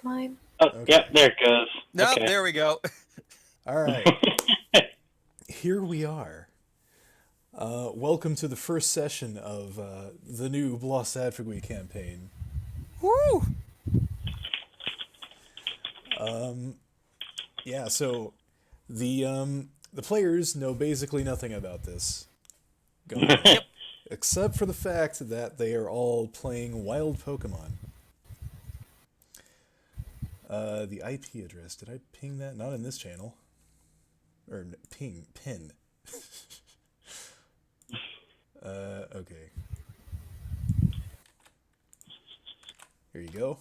mine. Oh, Okay. yep, there it goes. Nope, Okay. there we go. All right. Here we are. Welcome to the first session of the new Bloss Adfragui campaign. Woo! Yeah, so the players know basically nothing about this going on, except for the fact that they are all playing wild Pokemon. The IP address, did I ping that? Not in this channel. Or pin. Okay. Here you go.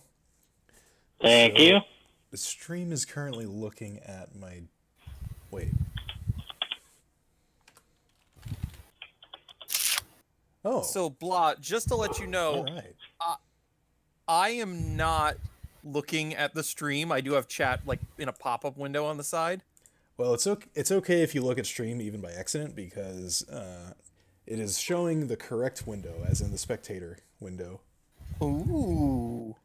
Thank you. The stream is currently looking at my... Wait. Oh. So, Blah, just to let you know, All right. I am not looking at the stream. I do have chat like in a pop-up window on the side. Well, it's okay if you look at stream even by accident because it is showing the correct window, as in the spectator window. Ooh.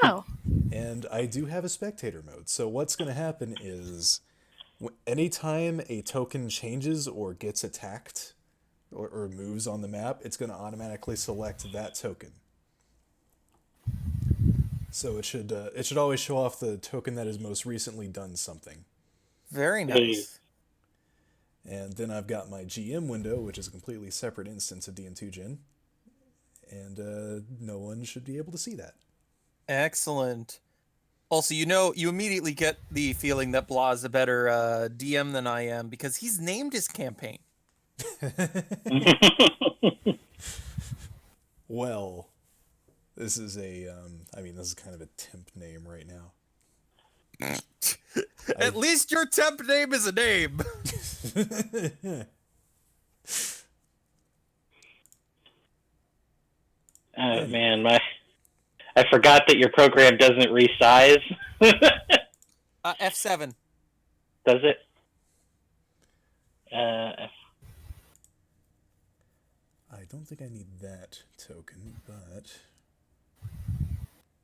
Oh. And I do have a spectator mode. So what's going to happen is anytime a token changes or gets attacked or moves on the map, it's going to automatically select that token. So it should always show off the token that has most recently done something. Very nice. And then I've got my GM window, which is a completely separate instance of DN2 Gen. And no one should be able to see that. Excellent. Also, you immediately get the feeling that Blah is a better DM than I am because he's named his campaign. Well, this is this is kind of a temp name right now. At least your temp name is a name. Oh, man, I forgot that your program doesn't resize. F7. Does it? I don't think I need that token, but...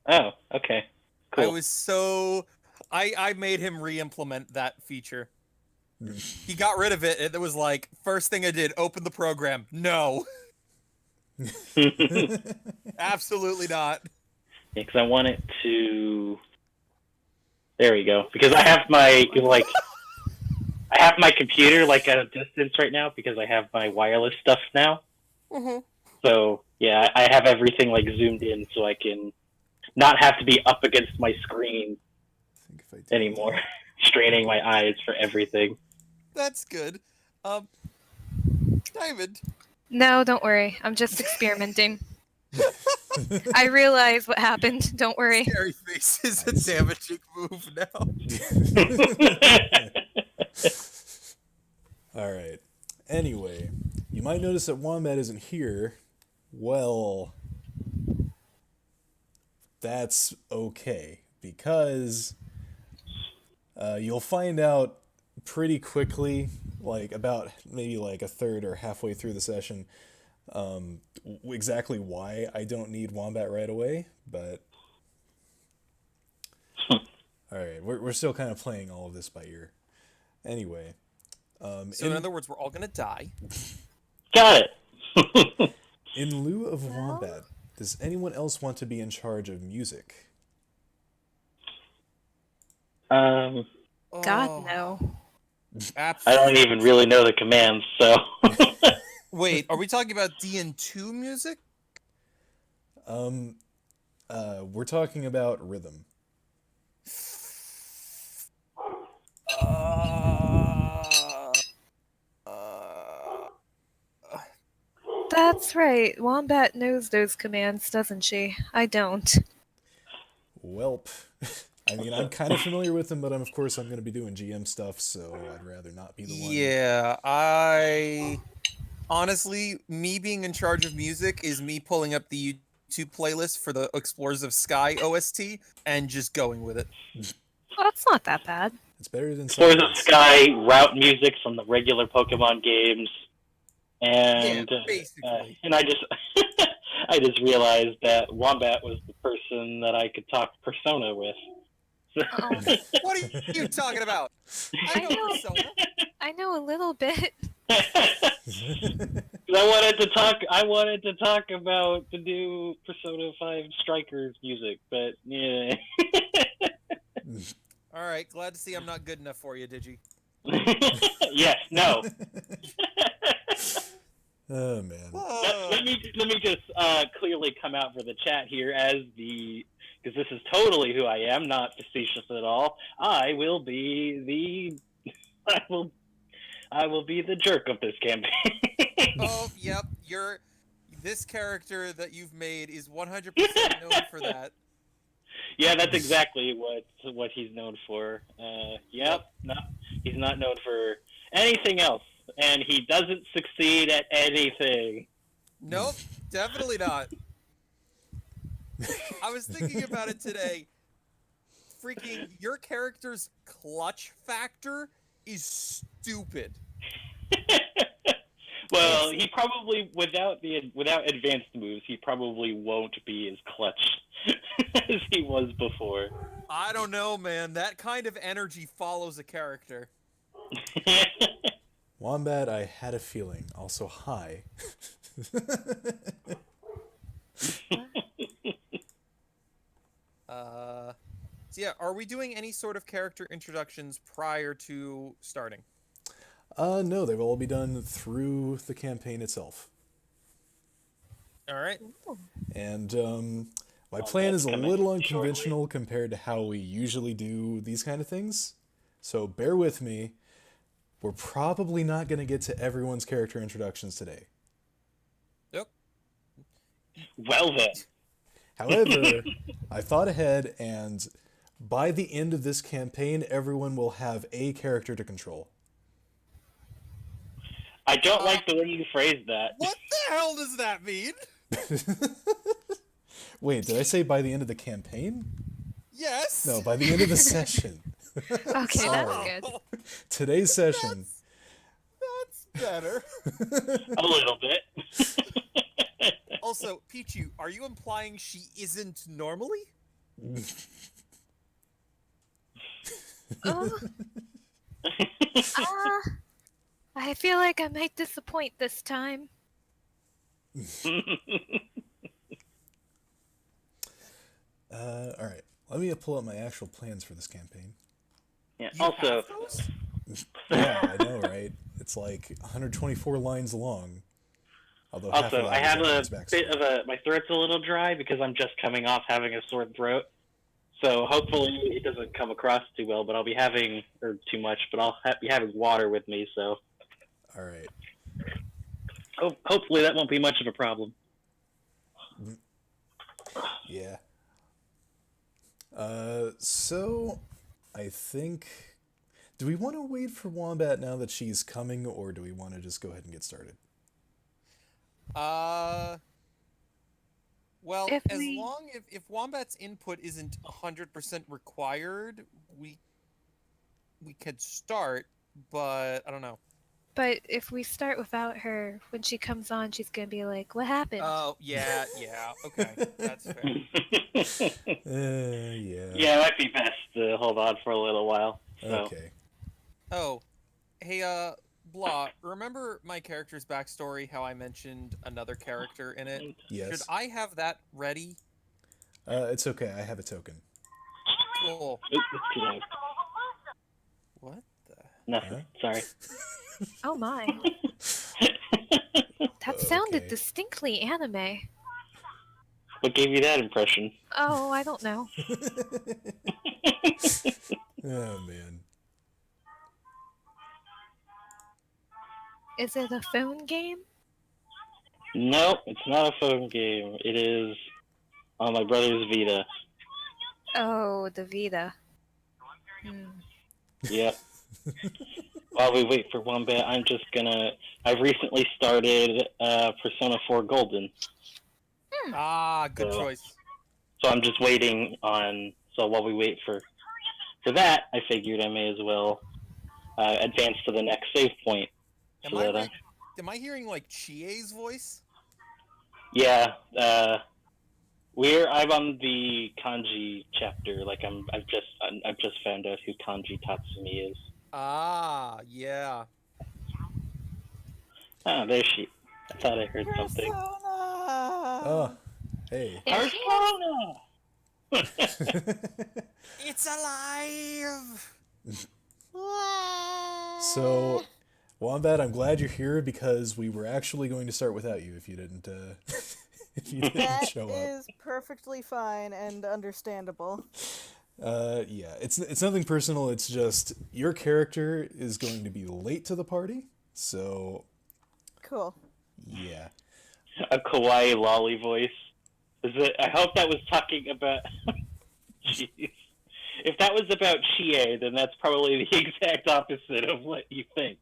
Oh, okay. Cool. I made him re-implement that feature. He got rid of it. It was like, first thing I did, open the program. No. Absolutely not. Yeah, because I want it to... There we go. Because I have my, I have my computer, like, at a distance right now because I have my wireless stuff now. Mm-hmm. So, yeah, I have everything, like, zoomed in so I can not have to be up against my screen anymore, straining my eyes for everything. That's good. David. No, don't worry. I'm just experimenting. I realize what happened. Don't worry. Scary Face is a damaging move now. Alright. Anyway, you might notice that Wombat isn't here. Well, that's okay, because you'll find out pretty quickly, like about maybe like a third or halfway through the session, exactly why I don't need Wombat right away, but alright, we're still kind of playing all of this by ear. Anyway. So in other words, we're all gonna die. Got it! In lieu of Wombat, does anyone else want to be in charge of music? God, no. I don't even really know the commands, so... Wait, are we talking about DN2 music? We're talking about rhythm. That's right. Wombat knows those commands, doesn't she? I don't. Welp. I mean, I'm kind of familiar with them, but of course I'm going to be doing GM stuff, so I'd rather not be the one. Yeah, honestly, me being in charge of music is me pulling up the YouTube playlist for the Explorers of Sky OST and just going with it. Well, it's not that bad. It's better than Explorers of Sky, route music from the regular Pokemon games, and yeah, basically. and I just I just realized that Wombat was the person that I could talk Persona with. Oh, What are you talking about? I know Persona. I know a little bit. I wanted to talk about the new Persona 5 Strikers music, but yeah. All right, glad to see I'm not good enough for you, Digi. Yes, no. Oh man. Let me just clearly come out for the chat here as because this is totally who I am, not facetious at all. I will be the jerk of this campaign. Oh, yep. This character that you've made is 100% known for that. Yeah, that's exactly what he's known for. Yep. No, he's not known for anything else, and he doesn't succeed at anything. Nope, definitely not. I was thinking about it today. Freaking, your character's clutch factor is stupid. Well, he probably without advanced moves, he probably won't be as clutch as he was before. I don't know, man. That kind of energy follows a character. Wombat, I had a feeling. Also, hi. So yeah, are we doing any sort of character introductions prior to starting? No, they will all be done through the campaign itself. All right. And my plan is a little unconventional compared to how we usually do these kind of things. So bear with me. We're probably not going to get to everyone's character introductions today. Yep. Well then. However, I thought ahead, and by the end of this campaign, everyone will have a character to control. I don't like the way you phrased that. What the hell does that mean? Wait, did I say by the end of the campaign? Yes. No, by the end of the session. Okay, Sorry. that's good. Today's session. That's better. A little bit. Also, Pichu, are you implying she isn't normally? I feel like I might disappoint this time. All right. Let me pull up my actual plans for this campaign. Yeah. You Also, have those? Yeah, I know, right? It's like 124 lines long. Although half of that I is have a Adam's backstory. bit of my throat's a little dry because I'm just coming off having a sore throat. So hopefully it doesn't come across too well, but I'll be having, or too much, but I'll be having water with me, so. All right. Hopefully that won't be much of a problem. Yeah. So I think, do we want to wait for Wombat now that she's coming, or do we want to just go ahead and get started? Well, If as we- long if Wombat's input isn't 100% required, we could start, but I don't know. But if we start without her, when she comes on, she's gonna be like, "What happened?" Oh, yeah, okay, that's fair. Yeah. Yeah, it might be best to hold on for a little while. So. Okay. Oh, hey, Blah, remember my character's backstory, how I mentioned another character in it? Yes. Should I have that ready? It's okay. I have a token. Cool. It's too loud. What the? Nothing. Sorry. Oh my. That sounded Okay. distinctly anime. What gave you that impression? Oh, I don't know. Oh man. Is it a phone game? No, it's not a phone game. It is on my brother's Vita. Oh, the Vita. Yep. While we wait for Wombat, I've recently started Persona 4 Golden. Ah, good So- choice. So I'm just waiting on. So while we wait for that, I figured I may as well advance to the next save point. Am So I that right? Am I hearing like Chie's voice? Yeah, I'm on the kanji chapter. Like I've just found out who Kanji Tatsumi is. Ah, yeah. Oh, there she. I thought I heard something. Persona! Oh, hey. There she is. Persona! It's alive! So, Wombat, I'm glad you're here because we were actually going to start without you if you didn't if you didn't That show up. is perfectly fine and understandable. Yeah, it's nothing personal. It's just your character is going to be late to the party, so Cool. yeah. A kawaii lolly voice. I hope that was talking about. Jeez. If that was about Chie, then that's probably the exact opposite of what you think.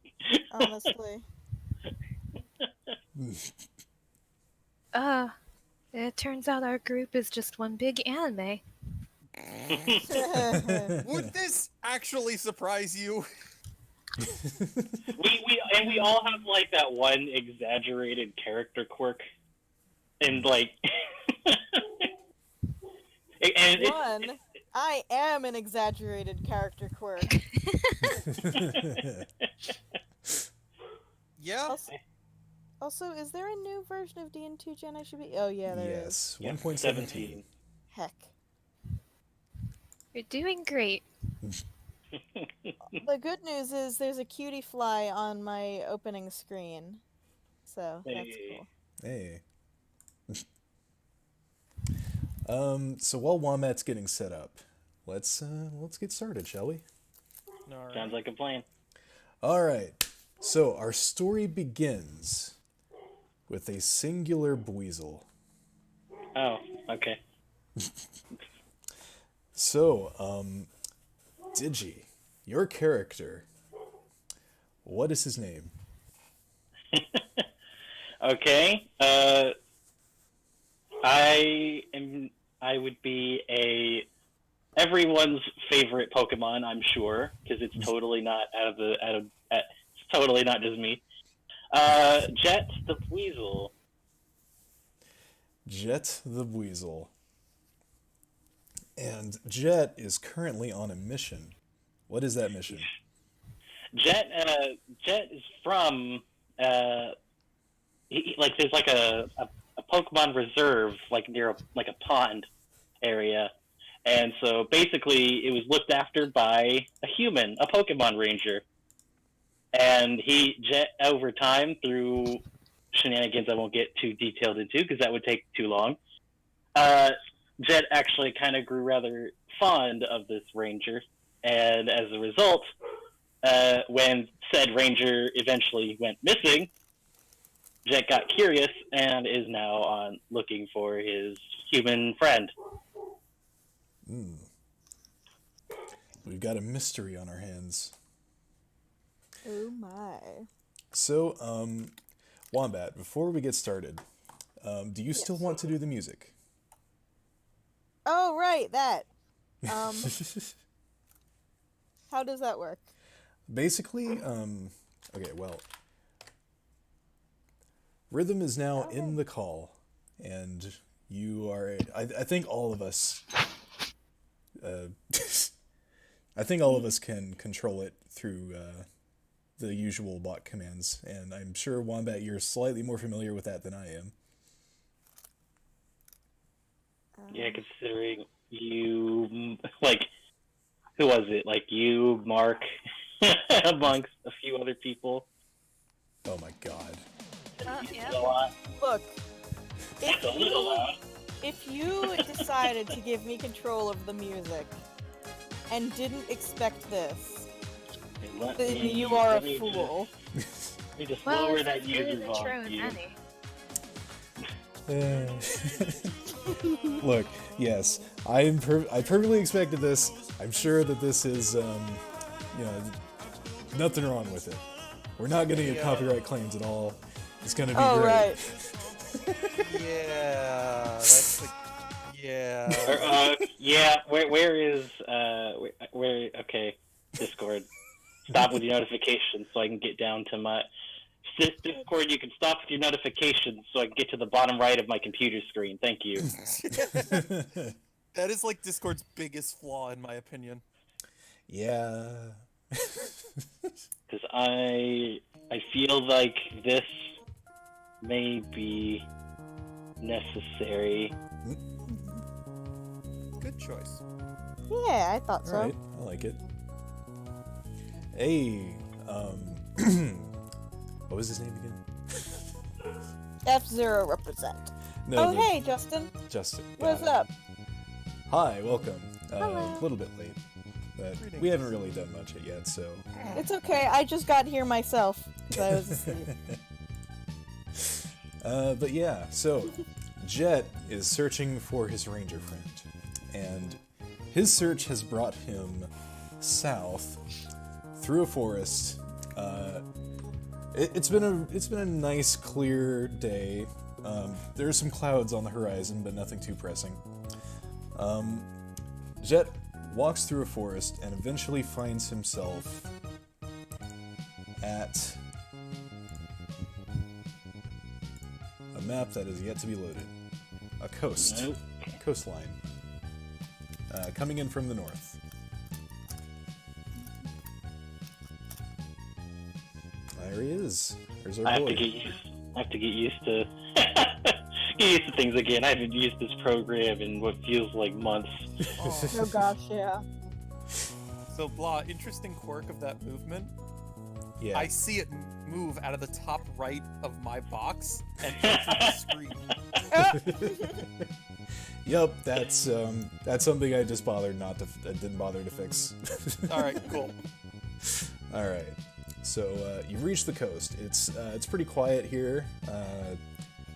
Honestly. It turns out our group is just one big anime. Would this actually surprise you? we all have like that one exaggerated character quirk, and like, One, I am an exaggerated character quirk. Yeah. Also, is there a new version of DN2 Gen I should be? Oh yeah, there is. Yes, 1.17. Heck. You're doing great. The good news is there's a cutie fly on my opening screen, so that's cool. Hey. So while Wombat's getting set up, let's get started, shall we? Alright. Sounds like a plan. All right. So our story begins with a singular Buizel. Oh, okay. So, Digi, your character, what is his name? Okay. I would be everyone's favorite Pokemon, I'm sure, because it's totally not it's totally not just me. Jet the Weasel. Jet the Buizel. And Jet is currently on a mission. What is that mission? Jet is from there's like a Pokemon reserve like near a pond area, and so basically it was looked after by a human, a Pokemon Ranger, and Jet over time through shenanigans I won't get too detailed into because that would take too long. Jet actually kind of grew rather fond of this ranger, and as a result, when said ranger eventually went missing, Jet got curious and is now on looking for his human friend. We've got a mystery on our hands. Oh my. So, Wombat, before we get started, do you still want to do the music? Oh right, that. How does that work? Basically, okay, well, Rhythm is now in the call, and you are, I think all of us, I think all of us can control it through the usual bot commands, and I'm sure, Wombat, you're slightly more familiar with that than I am. Yeah, considering you, like, who was it? Like you, Mark, amongst a few other people. Oh my god. Yeah. A lot. Look, It's a little loud. if you decided to give me control of the music and didn't expect this, then you are a fool. Let me just Well, lower it's that as good user an intro as volume. any. Look, yes, I perfectly expected this. I'm sure that this is, nothing wrong with it. We're not going to get copyright claims at all. It's going to be great. Right. Yeah. That's like. Yeah. Yeah. Where is where? Okay, Discord. Stop with your notifications so I can get down to my. Discord, you can stop with your notifications so I can get to the bottom right of my computer screen. Thank you. That is like Discord's biggest flaw, in my opinion. Yeah. Because I feel like this may be necessary. Good choice. Yeah, I thought so. Alright, I like it. Hey, what was his name again? F-Zero represent. No, Hey, Justin. Justin. What's got it. up? Hi, welcome. Hello. A little bit late, but Greetings. we haven't really done much yet, so. It's okay. I just got here myself. 'Cause I was asleep. But yeah, so Jet is searching for his ranger friend, and his search has brought him south through a forest. It's been a nice, clear day. There are some clouds on the horizon, but nothing too pressing. Jet walks through a forest and eventually finds himself at a map that is yet to be loaded. A coastline. Coming in from the north. There he is. There's our I have boy. to get used to get used to things again. I haven't used this program in what feels like months. Oh gosh, yeah. So, Blah, interesting quirk of that movement. Yeah. I see it move out of the top right of my box and enter the screen. Yup, that's something I just didn't bother to fix. Alright, cool. All right. So you've reached the coast. It's pretty quiet here.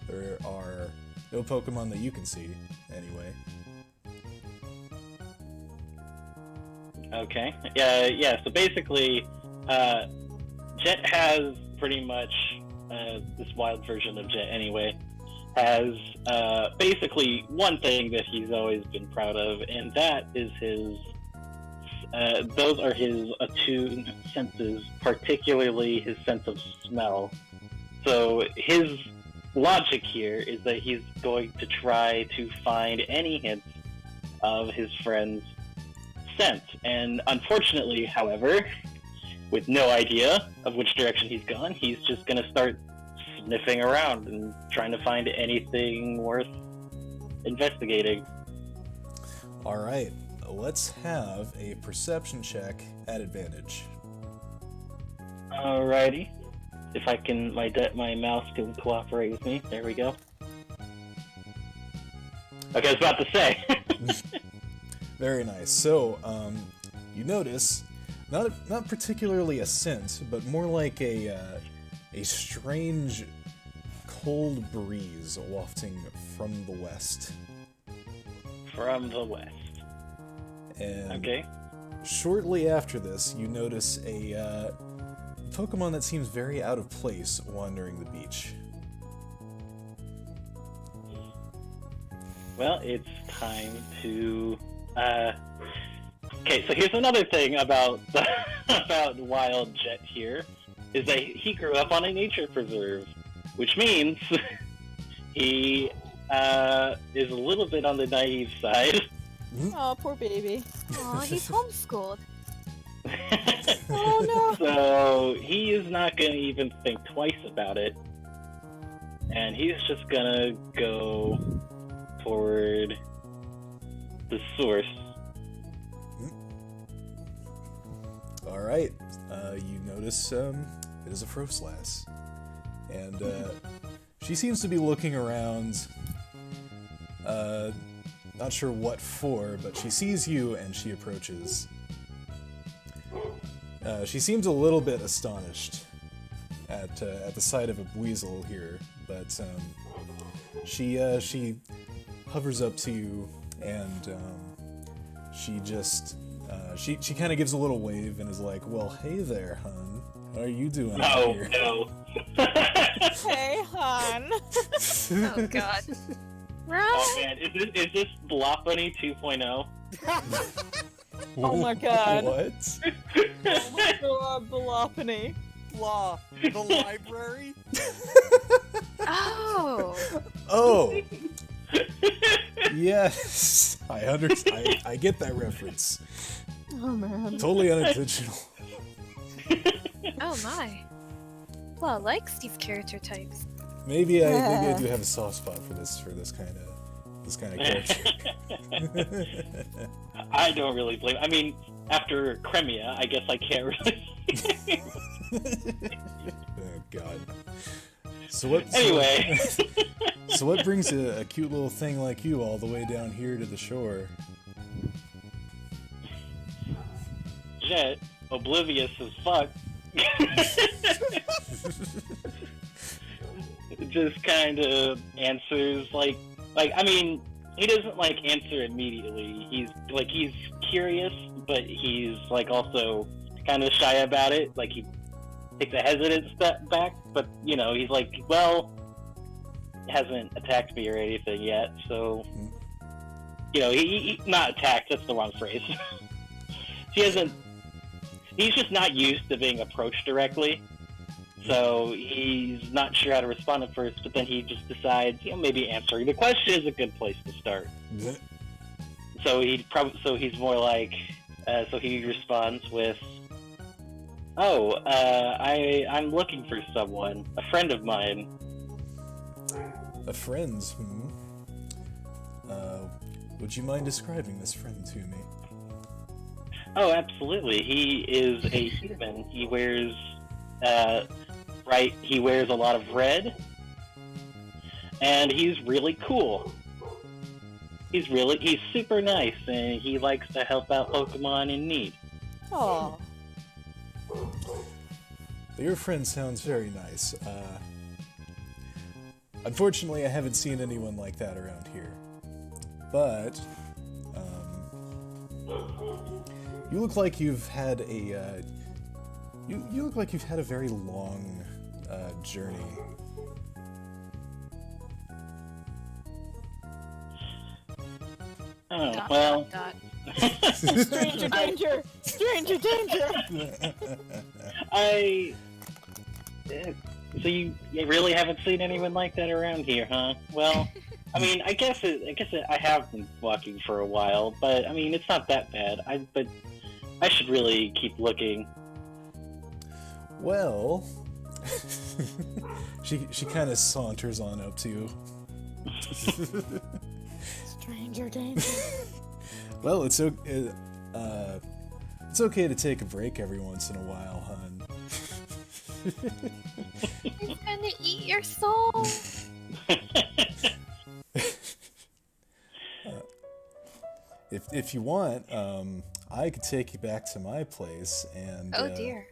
There are no Pokemon that you can see, anyway. Okay. Yeah. So basically, Jet has pretty much this wild version of Jet anyway. Has basically one thing that he's always been proud of, and that is his. Those are his attuned senses, particularly his sense of smell. So his logic here is that he's going to try to find any hints of his friend's scent. And unfortunately, however, with no idea of which direction he's gone, he's just going to start sniffing around and trying to find anything worth investigating. All right. Let's have a perception check at advantage. Alrighty. If I can, my mouse can cooperate with me. There we go. Okay, I was about to say. Very nice. So, you notice not particularly a scent, but more like a strange cold breeze wafting from the west. From the west. And Okay. shortly after this, you notice a Pokemon that seems very out of place wandering the beach. Well, it's time to. Okay, so here's another thing about about Wild Jet here, is that he grew up on a nature preserve, which means he is a little bit on the naive side. Oh, poor baby. Aw, he's homeschooled. Oh no. So he is not going to even think twice about it, and he's just gonna go toward the source. All right. You notice it is a Froslass, and she seems to be looking around. Not sure what for, but she sees you and she approaches. She seems a little bit astonished at the sight of a Weasel here, but she hovers up to you and she just she kind of gives a little wave and is like, "Well, hey there, hun. How are you doing out Oh here?" no! Hey, hon. Oh god. Run! Oh man, is this Bloppany 2.0? Oh my god. What? Oh my god, Balopany. blah. The library. Oh. Oh. Yes, I understand. I get that reference. Oh man. Totally unintentional. Oh my. Well, likes these character types. Maybe I do have a soft spot for this kind of character. I don't really blame. I mean, after Cremia, I guess I can't really. Oh God. So what? Anyway. So what brings a cute little thing like you all the way down here to the shore? Jet, oblivious as fuck. Just kind of answers like I mean, he doesn't like answer immediately. He's curious, but he's like also kind of shy about it. Like he takes a hesitant step back, but you know, he's like, well, he hasn't attacked me or anything yet, so you know, he not attacked. That's the wrong phrase. He's just not used to being approached directly. So he's not sure how to respond at first, but then he just decides, you know, maybe answering the question is a good place to start. So he's more like, so he responds with, "Oh, I'm looking for someone, a friend of mine." A friend? Would you mind describing this friend to me? Oh, absolutely. He is a human. He wears, he wears a lot of red, and he's really cool. He's super nice, and he likes to help out Pokemon in need. Oh. Your friend sounds very nice. Unfortunately, I haven't seen anyone like that around here. But, you look like you've had a, you look like you've had a very long, journey. Oh, Dot, well. dot, Stranger danger! Stranger danger! So you really haven't seen anyone like that around here, huh? Well, I mean, I guess I have been walking for a while, but I mean, it's not that bad. But I should really keep looking. Well, she kind of saunters on up to you. Stranger danger. Well, it's okay to take a break every once in a while, hun. He's gonna eat your soul. If you want, I could take you back to my place and Oh dear.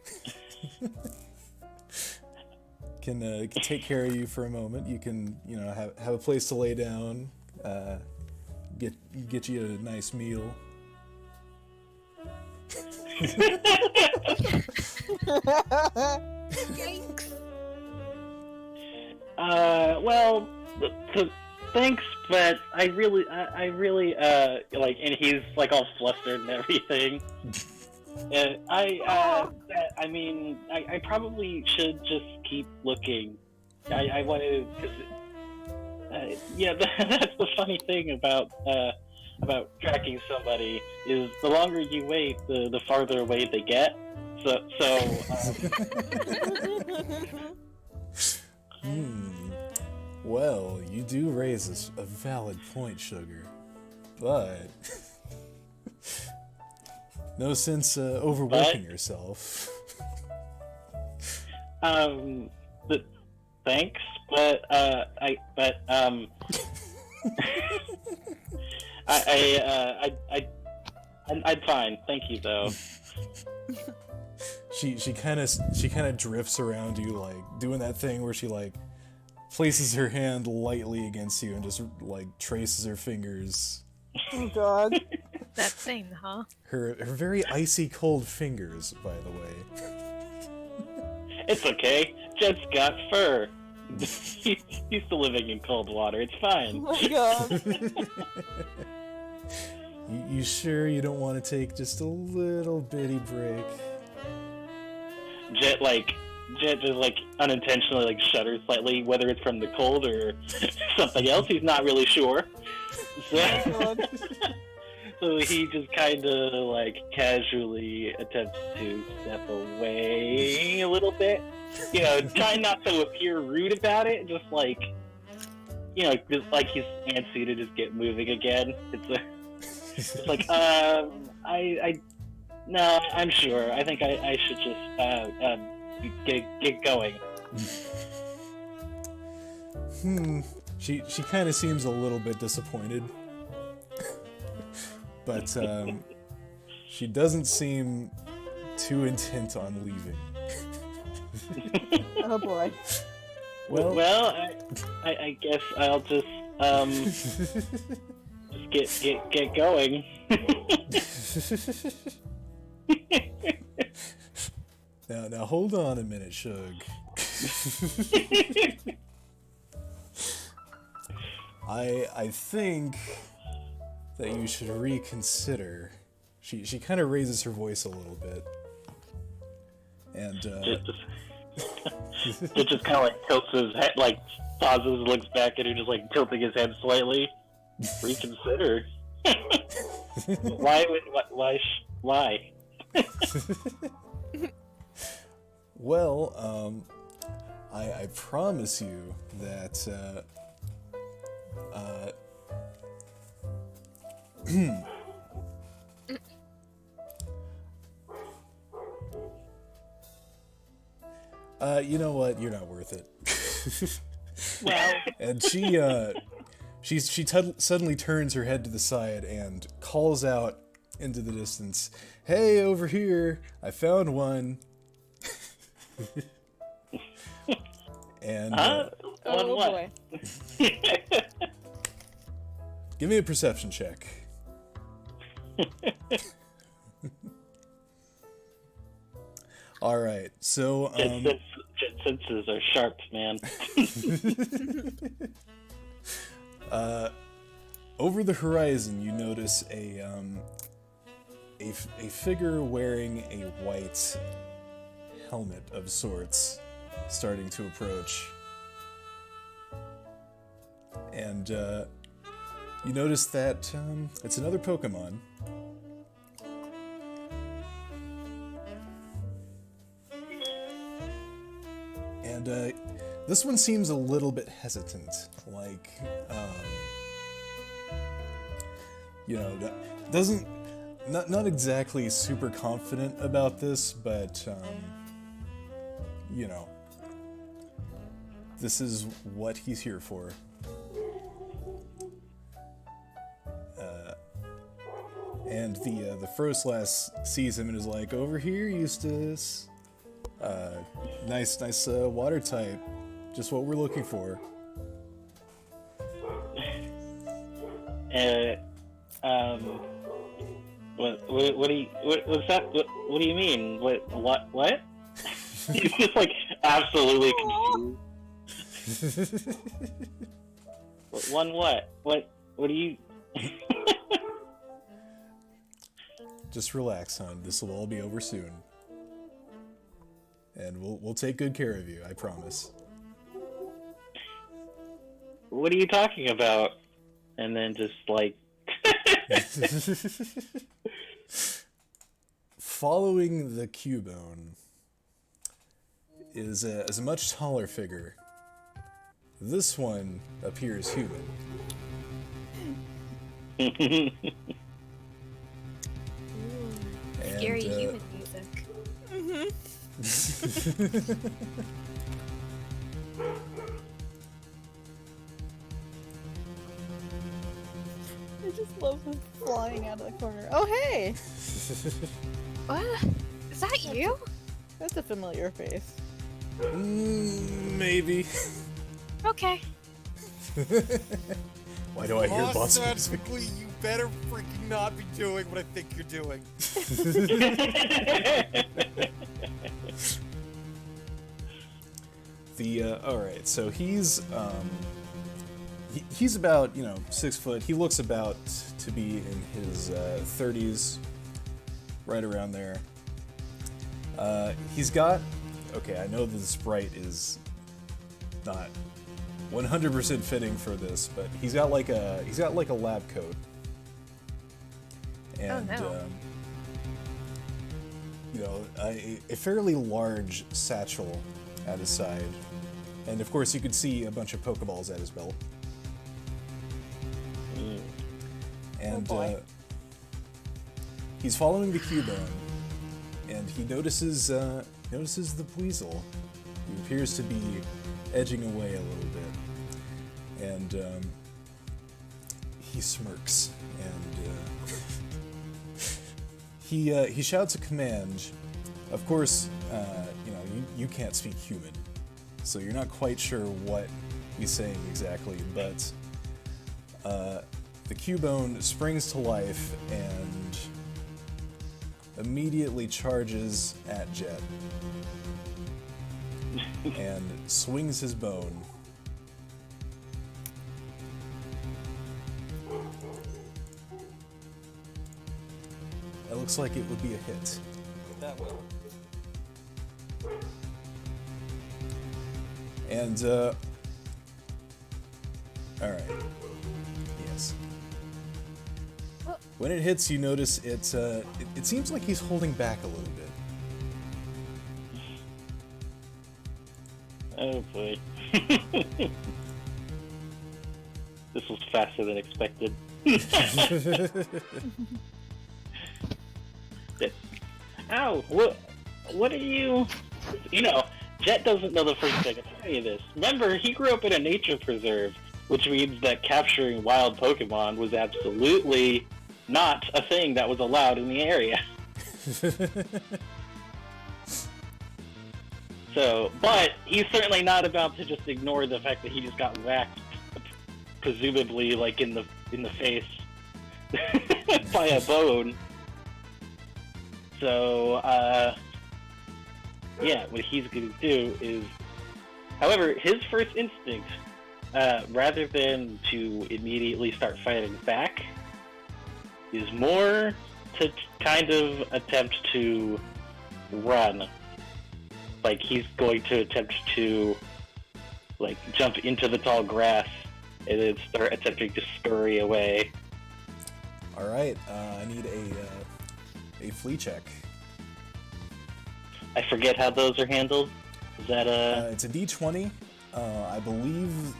can take care of you for a moment. You can, have a place to lay down. Get you a nice meal. Yikes. Well, thanks, but I really, and he's like all flustered and everything. I mean, I probably should just keep looking. I want to, yeah, that's the funny thing about tracking somebody is the longer you wait, the farther away they get. Well, you do raise a valid point, Sugar, but no sense overworking yourself. But thanks, but I'm fine. Thank you, though. She kind of drifts around you, like doing that thing where she like places her hand lightly against you and just like traces her fingers. Oh god. That thing, huh? Her very icy cold fingers, by the way. It's okay. Jet's got fur. He's used to living in cold water. It's Oh fine. my god. You sure you don't want to take just a little bitty break? Jet Jet just like unintentionally like shudders slightly, whether it's from the cold or something else. He's not really sure. So, so he just kind of like casually attempts to step away a little bit. You know, trying not to appear rude about it. Just like, you know, just like he's antsy to just get moving again. It's like, no, I'm sure. I think I should just get going. She kind of seems a little bit disappointed, but she doesn't seem too intent on leaving. Oh boy. Well, I guess I'll just just get going. Now hold on a minute, Shug. I think that you should reconsider. She kind of raises her voice a little bit, and it just kind of like tilts his head, like pauses, looks back at her, just like tilting his head slightly. Reconsider. Why? Well, I promise you that you know what? You're not worth it. Well, And she suddenly turns her head to the side and calls out into the distance, "Hey, over here! I found one." And on what? Boy. give me a perception check. All right, so Jet senses are sharp, man. over the horizon, you notice a figure wearing a white helmet of sorts starting to approach, and you notice that it's another Pokemon. And this one seems a little bit hesitant, like, you know, not exactly super confident about this, but, you know, this is what he's here for. And the Frostlass sees him and is like, "Over here, Eustace. Nice water type. Just what we're looking for." What do you mean? What? He's just like absolutely confused. What? What do you? Just relax, hon. This will all be over soon. And we'll take good care of you, I promise. What are you talking about? And then just like Following the Cubone is a much taller figure. This one appears human. Scary human music. I just love him flying out of the corner. Oh, hey! What? Is that you? That's a familiar face. Maybe. Okay. Why do I hear boss music? Ostensibly, you better freaking not be doing what I think you're doing. Alright, so he's about, 6 foot. He looks about to be in his 30s, right around there. He's got Okay, I know the sprite is not 100% fitting for this, but he's got like a lab coat. And no. you know, a fairly large satchel at his side. And of course you could see a bunch of Pokeballs at his belt. And he's following the Cubone, and he notices the Weasel, who appears to be edging away a little bit. And he smirks, and he shouts a command. Of course, you know, you can't speak human, so you're not quite sure what he's saying exactly, but the Cubone springs to life and immediately charges at Jet and swings his bone. It looks like it would be a hit. That will. And, alright. Yes. When it hits, you notice it seems like he's holding back a little bit. Oh boy. This was faster than expected. Ow! What are you? You know, Jet doesn't know the first thing of any of this. Remember, he grew up in a nature preserve, which means that capturing wild Pokemon was absolutely not a thing that was allowed in the area. So, but he's certainly not about to just ignore the fact that he just got whacked, presumably like in the face by a bone. So, yeah, what he's going to do is, however, his first instinct, rather than to immediately start fighting back, is more to kind of attempt to run. Like, he's going to attempt to, like, jump into the tall grass and then start attempting to scurry away. Alright, I need a flee check. I forget how those are handled. Is that It's a d20. I believe...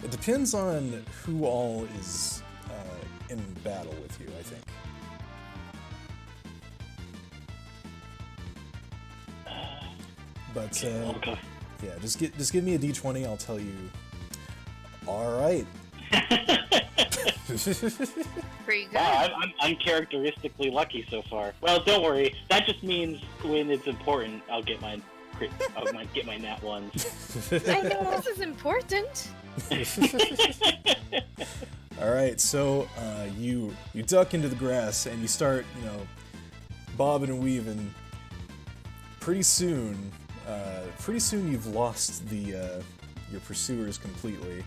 it depends on who all is in battle with you, I think. But, okay. yeah, just give me a d20, I'll tell you. Alright. Pretty good. Wow, I'm uncharacteristically lucky so far. Well, don't worry. That just means when it's important, I'll get my get my nat ones. I know this is important. Alright, so you duck into the grass and you start, you know, bobbing and weaving. Pretty soon you've lost your pursuers completely.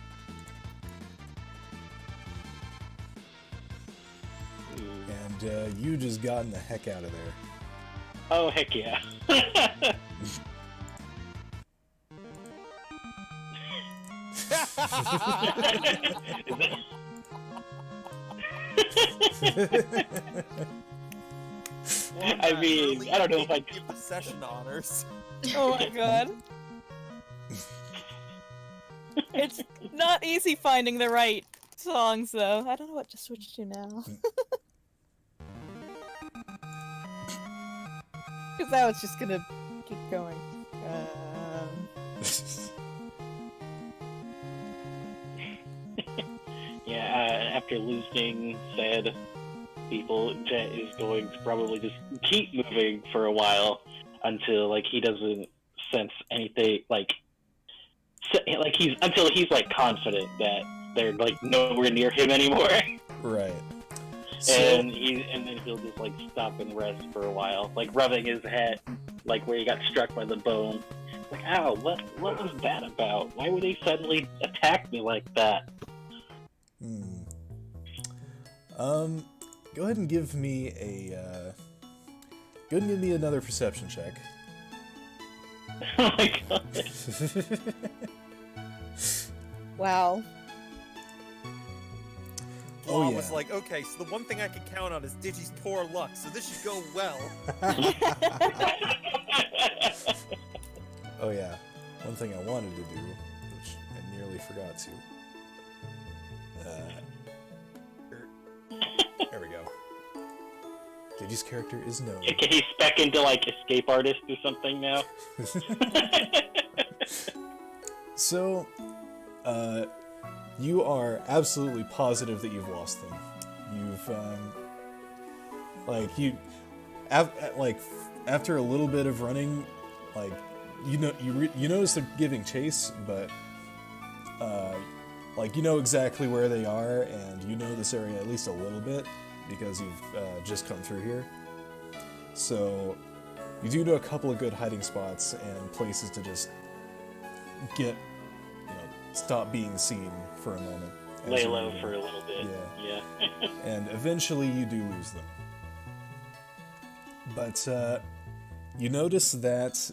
And you just gotten the heck out of there. Oh, heck yeah. I mean, I don't know if I give the session honors. Oh my god. It's not easy finding the right songs, though. I don't know what to switch to now. Because I was just gonna keep going. Yeah, after losing said people, Jet is going to probably just keep moving for a while until like he doesn't sense anything until he's like confident that they're like nowhere near him anymore. Right. So, and then he'll just like stop and rest for a while, like rubbing his head, like where he got struck by the bone. Like, ow, what was that about? Why would they suddenly attack me like that? Go ahead and give me Go and give me another perception check. Oh my god. Wow. Law yeah. was like, okay, so the one thing I can count on is Digi's poor luck, so this should go well. Oh yeah, one thing I wanted to do, which I nearly forgot to. There we go. Digi's character is known. Can he spec into like escape artist or something now? So, you are absolutely positive that you've lost them. You've, after a little bit of running, like, you notice they're giving chase, but, like, you know exactly where they are, and you know this area at least a little bit, because you've, just come through here. So, you do know a couple of good hiding spots and places to just get, stop being seen for a moment. Lay low for a little bit. Yeah. Yeah. And eventually you do lose them. But you notice that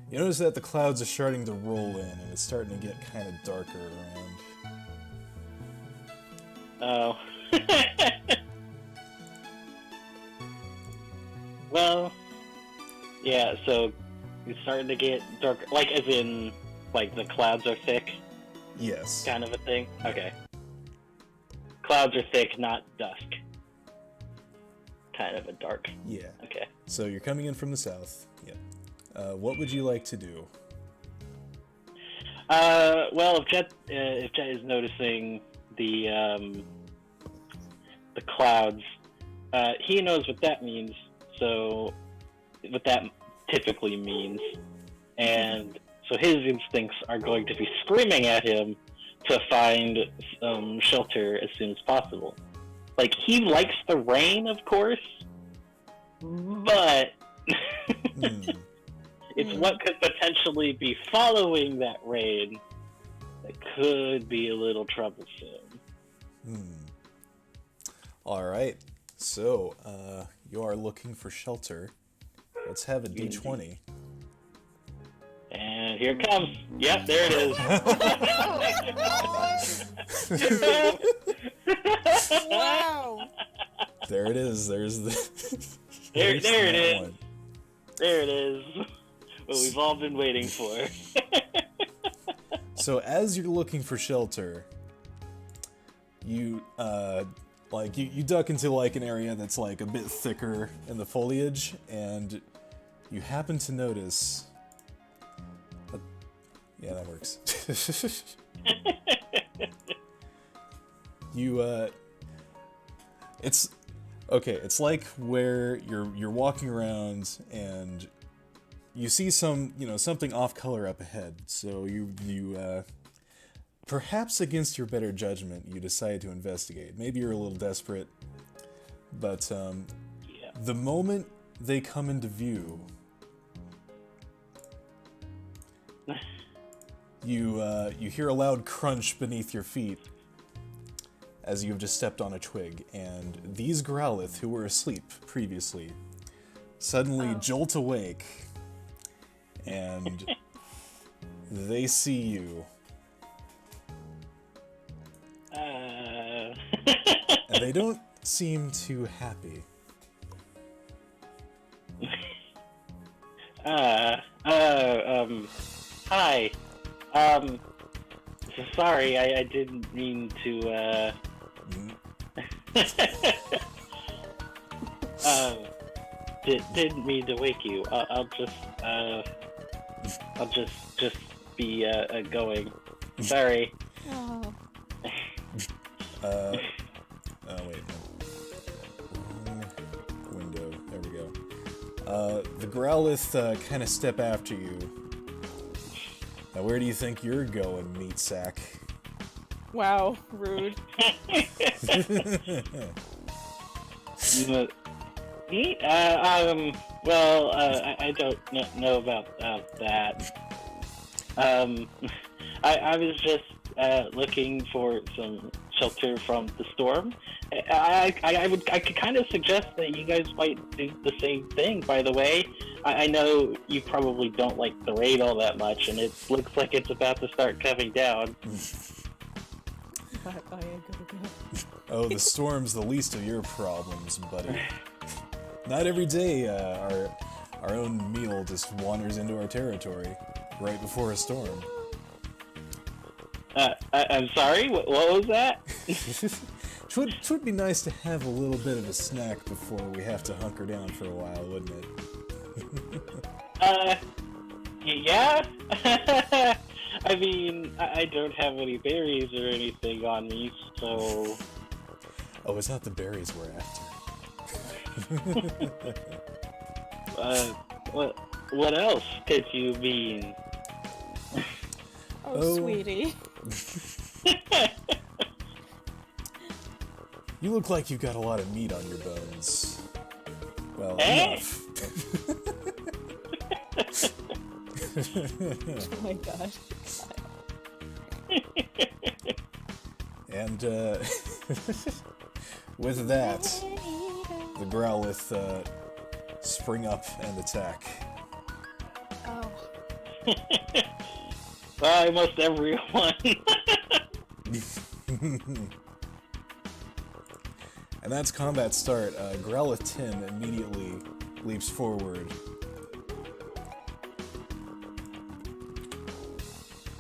the clouds are starting to roll in, and it's starting to get kind of darker around. Oh. Well, yeah, so it's starting to get darker, like as in, like the clouds are thick, Yes. kind of a thing? Okay. Clouds are thick, not dusk. Kind of a dark. Yeah. Okay. So you're coming in from the south. Yeah. What would you like to do? Well, if Jet is noticing the clouds, he knows what that means. So, what that typically means, and so his instincts are going to be screaming at him to find shelter as soon as possible. Like, he likes the rain, of course, but it's what could potentially be following that rain that could be a little troublesome. Alright. So, you are looking for shelter. Let's have a D20. And here it comes. Yep, there it is. Wow. There it is. There's the. There there's it that is. one. There it is. What we've all been waiting for. So as you're looking for shelter, you you duck into like an area that's like a bit thicker in the foliage, and you happen to notice. Yeah, that works. It's okay. It's like where you're walking around and you see something off color up ahead. So you perhaps against your better judgment, you decide to investigate. Maybe you're a little desperate, but the moment they come into view, you hear a loud crunch beneath your feet as you've just stepped on a twig, and these Growlithe, who were asleep previously, suddenly jolt awake, and they see you. And they don't seem too happy. Hi. So sorry, I didn't mean to, didn't mean to wake you. I'll just be, going. Sorry. Oh. Oh, wait, no. Wrong window. There we go. The Growlithe kind of step after you. Now, where do you think you're going, meat sack? Wow, rude. Well, I don't know about that. I was just looking for some shelter from the storm, I could kind of suggest that you guys might do the same thing. By the way, I know you probably don't like the raid all that much, and it looks like it's about to start coming down. Oh, the storm's the least of your problems, buddy. Not every day our own meal just wanders into our territory right before a storm. I'm sorry. What was that? It would be nice to have a little bit of a snack before we have to hunker down for a while, wouldn't it? Yeah. I mean, I don't have any berries or anything on me, so... Oh, it's not the berries we're after. What else could you mean? Oh, sweetie. You look like you've got a lot of meat on your bones. Well, Hey! enough. Oh my gosh. And, with that, the Growlith, spring up and attack. Oh. Almost everyone. And that's combat start. Growlith 10 immediately leaps forward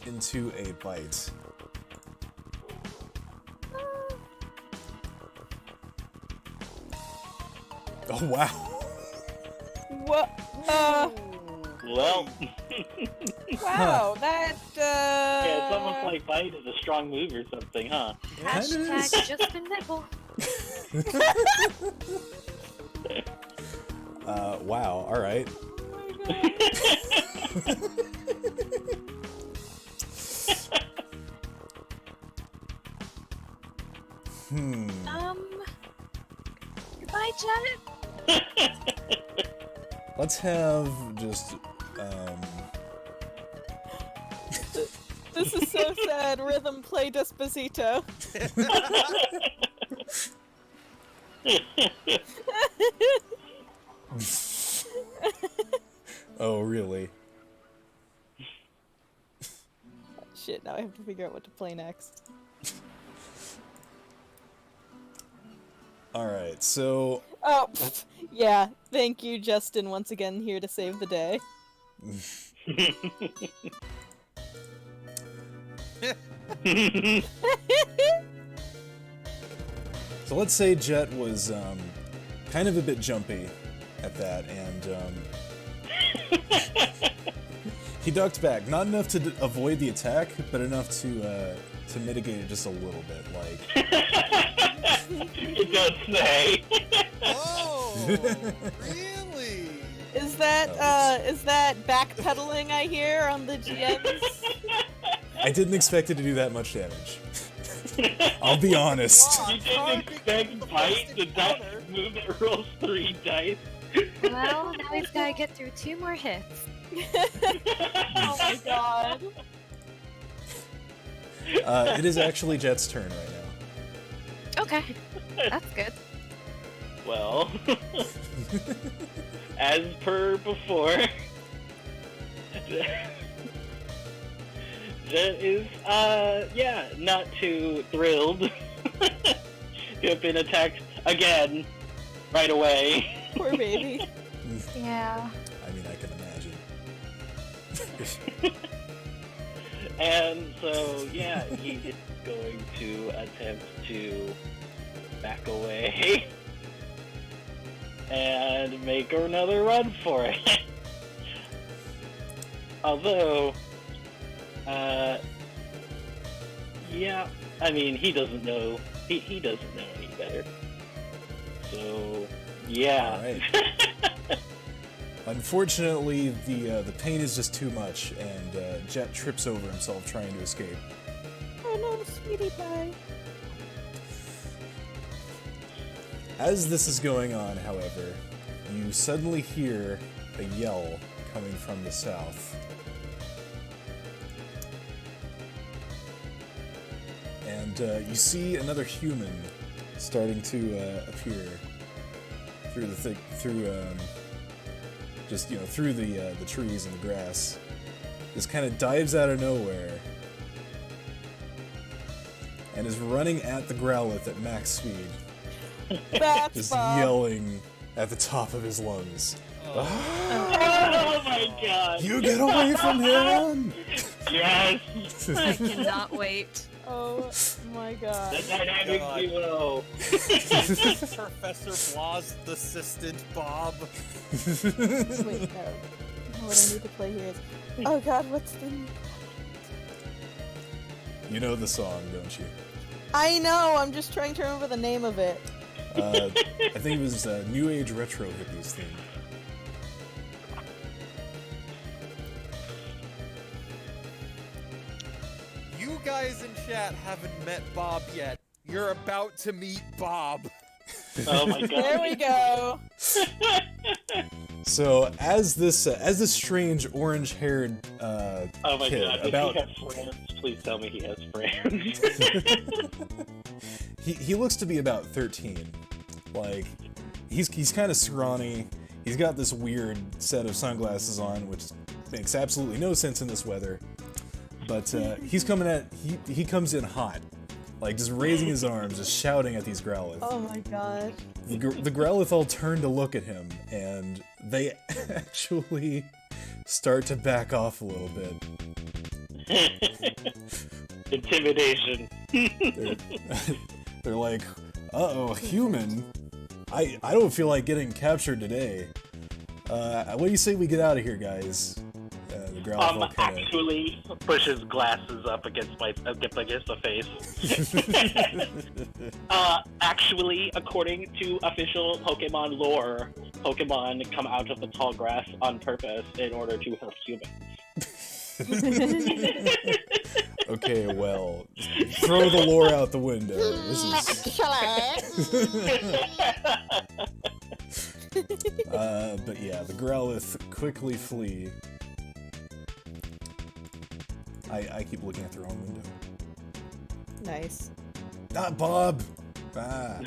into a bite. Oh, wow. What? Well, Wow, that, yeah, it's almost like bite is a strong move or something, huh? Hashtag just a nibble. Wow, alright. Goodbye, Janet. Let's have just, This is so sad. Rhythm play Despacito. Oh, really? Shit, now I have to figure out what to play next. Alright, so... Oh, pfft, yeah. Thank you, Justin, once again here to save the day. So let's say Jet was, kind of a bit jumpy at that, and, he ducked back. Not enough to avoid the attack, but enough to mitigate it just a little bit, like... You don't say. Oh, really? Is that backpedaling I hear on the GMs? I didn't expect it to do that much damage. I'll be honest. You didn't expect bite, the dice move that rolls 3 dice. Well, now we've got to get through 2 more hits. Oh my god. It is actually Jet's turn right now. Okay, that's good. Well, as per before, Jet is, yeah, not too thrilled to have been attacked again right away. Poor baby. Yeah. I mean, I can imagine. And so, yeah, he is going to attempt to back away and make another run for it. Although, yeah, I mean, he doesn't know, he doesn't know any better. So, yeah. Alright. Unfortunately, the pain is just too much, and Jet trips over himself trying to escape. Oh no, sweetie pie. As this is going on, however, you suddenly hear a yell coming from the south. And you see another human starting to appear through the through the trees and the grass. Just kind of dives out of nowhere and is running at the Growlithe at max speed, That's just Bob. yelling at the top of his lungs. Oh my god! You get away from him! Yes! I cannot wait. Oh my god. The dynamic God. duo! Professor Blah's assistant, Bob. Wait, no. What I need to play here is. Oh god, what's the. You know the song, don't you? I know, I'm just trying to remember the name of it. I think it was New Age Retro Hippies theme. You guys in chat haven't met Bob yet. You're about to meet Bob. Oh my god. There we go. So as this strange orange-haired Oh my kid god, about if he has friends, please tell me he has friends. he looks to be about 13. Like he's kind of scrawny. He's got this weird set of sunglasses on, which makes absolutely no sense in this weather. But he comes in hot, like just raising his arms, just shouting at these Growlithe. Oh my god. The Growlithe all turn to look at him, and they actually start to back off a little bit. Intimidation. They're like, uh-oh, human. I don't feel like getting captured today. What do you say we get out of here, guys? The Growlithe all kinda... Actually pushes glasses up against the face. Actually, according to official Pokemon lore, Pokemon come out of the tall grass on purpose in order to hurt humans. Okay, well, throw the lore out the window. This is... but yeah, the Growlithe quickly flee. I keep looking at the wrong window. Nice. Not Bob! Ah.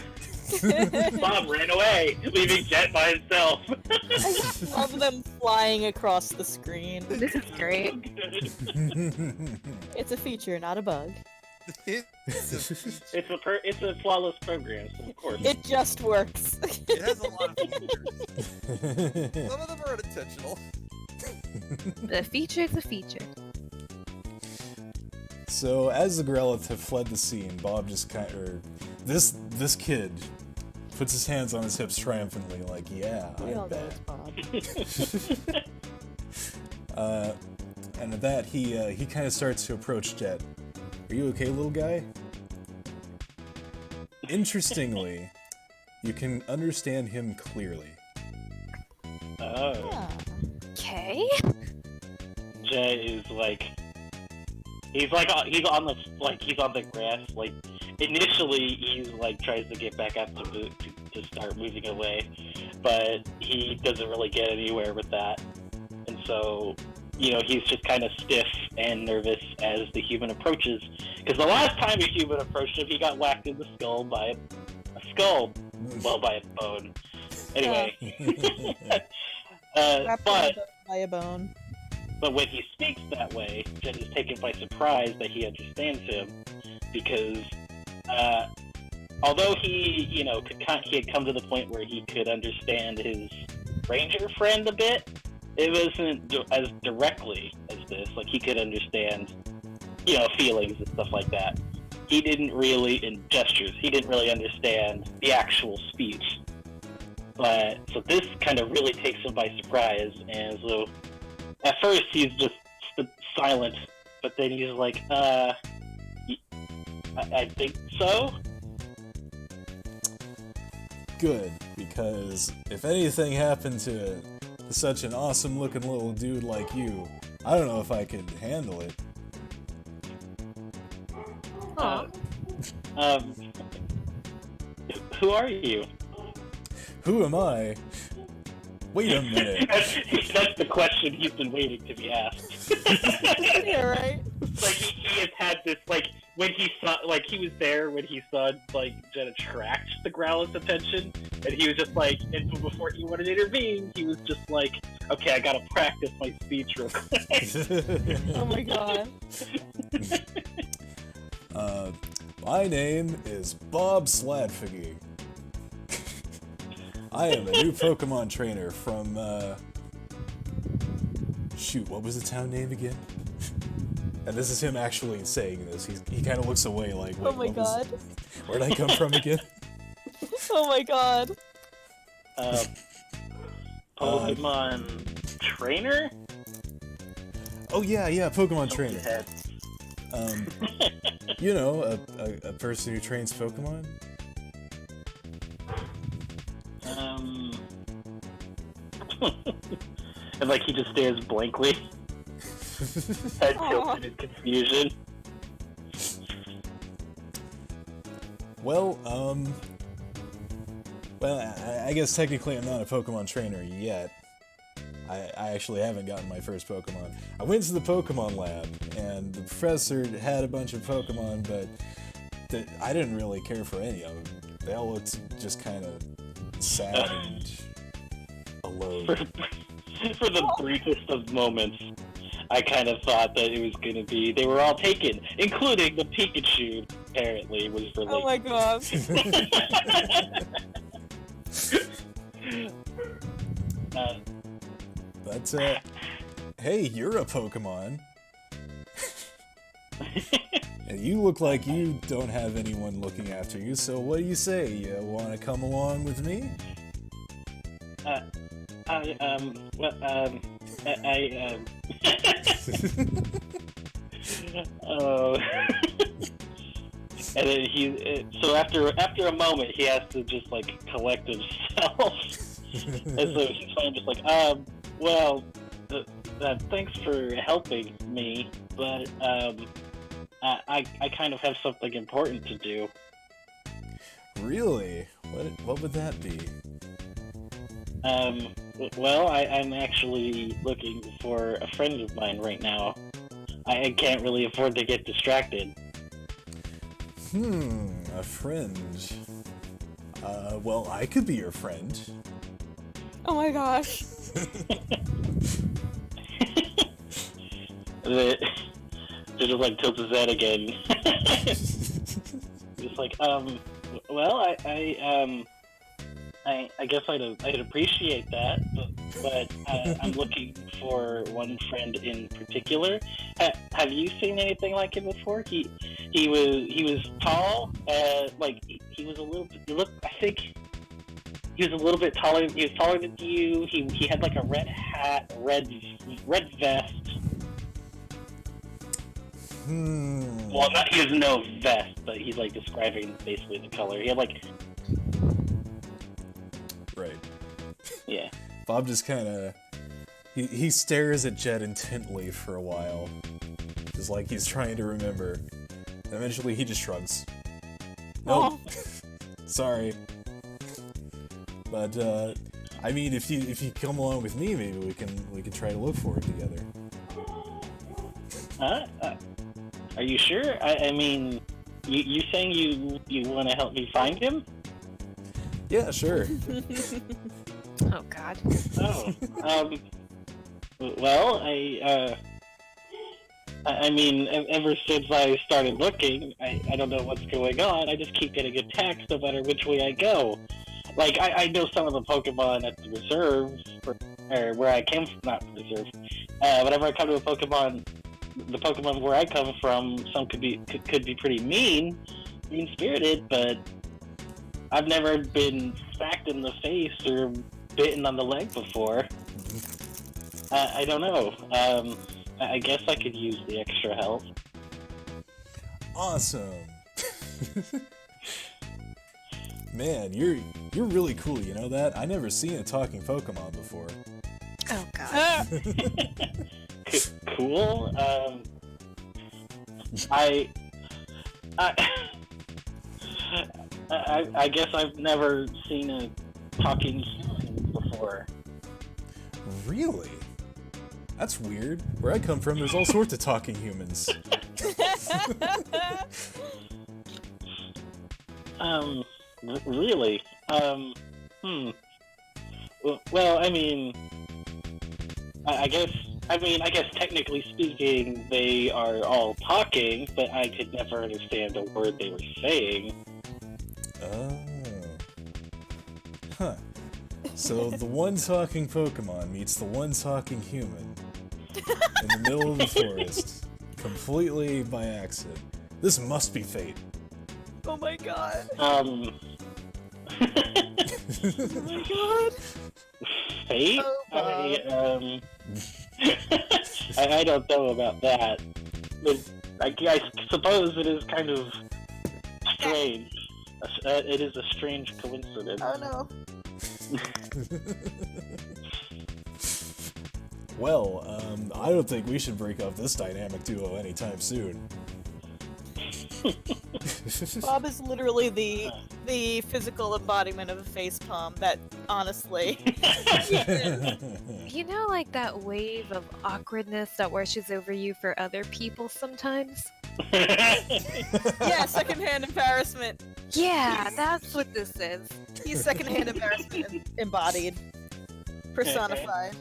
Bob ran away, leaving Jet by himself. I just love them flying across the screen. This is great. It's a feature, not a bug. It's It's a flawless program, so of course. It just works. it has a lot of features. Some of them are unintentional. The feature's a feature. So, as the Growlithe have fled the scene, Bob just this kid puts his hands on his hips triumphantly, like, yeah, We all I'm know back. it's Bob. And at that, he kind of starts to approach Jet. Are you okay, little guy? Interestingly, you can understand him clearly. Oh. Ah. Okay. Jet is like... He's on the grass, like, initially he's like tries to get back up to start moving away, but he doesn't really get anywhere with that, and so, you know, he's just kind of stiff and nervous as the human approaches, because the last time a human approached him, he got whacked in the skull by by a bone. Anyway, Wrapped but by a bone. But when he speaks that way, Jet is taken by surprise that he understands him, because although he, you know, he had come to the point where he could understand his ranger friend a bit, it wasn't as directly as this. Like, he could understand, you know, feelings and stuff like that. He didn't really, in gestures, he didn't really understand the actual speech. But, so this kind of really takes him by surprise, and so at first he's just silent, but then he's like, I think so? Good, because if anything happened to such an awesome looking little dude like you, I don't know if I could handle it. Aw. Who are you? Who am I? Wait a minute. That's the question he's been waiting to be asked. Yeah, right? Like, he has had this, like, when he saw, like, he was there when he saw, like, Jen attract the Growlithe's attention, and he was just like, and before he wanted to intervene, he was just like, okay, I gotta practice my speech real quick. Oh my god. My name is Bob Sladfiggy. I am a new Pokemon trainer from, shoot, what was the town name again? And this is him actually saying this. He kind of looks away like, wait, Oh my god. Where'd I come from again? Oh my god. Pokemon trainer? Oh yeah, Pokemon trainer. Head. You know, a person who trains Pokemon? And like he just stares blankly. Head tilted in confusion. Well, I guess technically I'm not a Pokemon trainer yet. I actually haven't gotten my first Pokemon. I went to the Pokemon lab, and the professor had a bunch of Pokemon, but I didn't really care for any of them. They all looked just kind of sad and alone. For the briefest of moments, I kind of thought that it was going to be, they were all taken, including the Pikachu, apparently, was released. Oh my god. But, hey, you're a Pokemon. And you look like you don't have anyone looking after you, so what do you say? You want to come along with me? Oh. And then so after a moment, he has to just, like, collect himself. And so he's kind of just like, well, thanks for helping me, but, I kind of have something important to do. Really? What would that be? Well, I'm actually looking for a friend of mine right now. I can't really afford to get distracted. A friend. Well, I could be your friend. Oh my gosh. Just like tilts his head again. Just like, well, I guess I'd appreciate that, but I'm looking for one friend in particular. Have you seen anything like him before? He was tall, like he was a little bit. I think he was a little bit taller. He was taller than you. He had like a red hat, red vest. Well, he has no vest, but he's like describing basically the color. He had like. Right. Yeah. Bob just kind of he stares at Jet intently for a while, just like he's trying to remember. And eventually, he just shrugs. Nope. Sorry. But I mean, if you come along with me, maybe we can try to look for it together. Are you sure? I mean, you saying you want to help me find him? Yeah, sure. Oh God. Oh, well, I mean, ever since I started looking, I don't know what's going on. I just keep getting attacked no matter which way I go. Like, I know some of the Pokemon at the reserve, or where I came from, not the reserve. Whenever I come to a Pokemon, the Pokemon where I come from, some could be pretty mean-spirited, but I've never been smacked in the face or bitten on the leg before. I don't know. I guess I could use the extra help. Awesome. Man, you're really cool, you know that? I never seen a talking Pokemon before. Oh God. Cool. I guess I've never seen a talking human before. Really? That's weird. Where I come from, there's all sorts of talking humans. Really? Well, I mean, I guess technically speaking, they are all talking, but I could never understand a word they were saying. Oh. Huh. So the one talking Pokemon meets the one talking human in the middle of the forest, completely by accident. This must be fate. Oh my god. Oh my god. Fate? Oh, Bob. I don't know about that. But I suppose it is kind of strange. It is a strange coincidence. Oh no. Well, I don't think we should break up this dynamic duo anytime soon. Bob is literally the physical embodiment of a facepalm that, honestly. You know, like that wave of awkwardness that washes over you for other people sometimes? Yeah, secondhand embarrassment. Yeah, that's what this is. He's secondhand embarrassment embodied. Personified.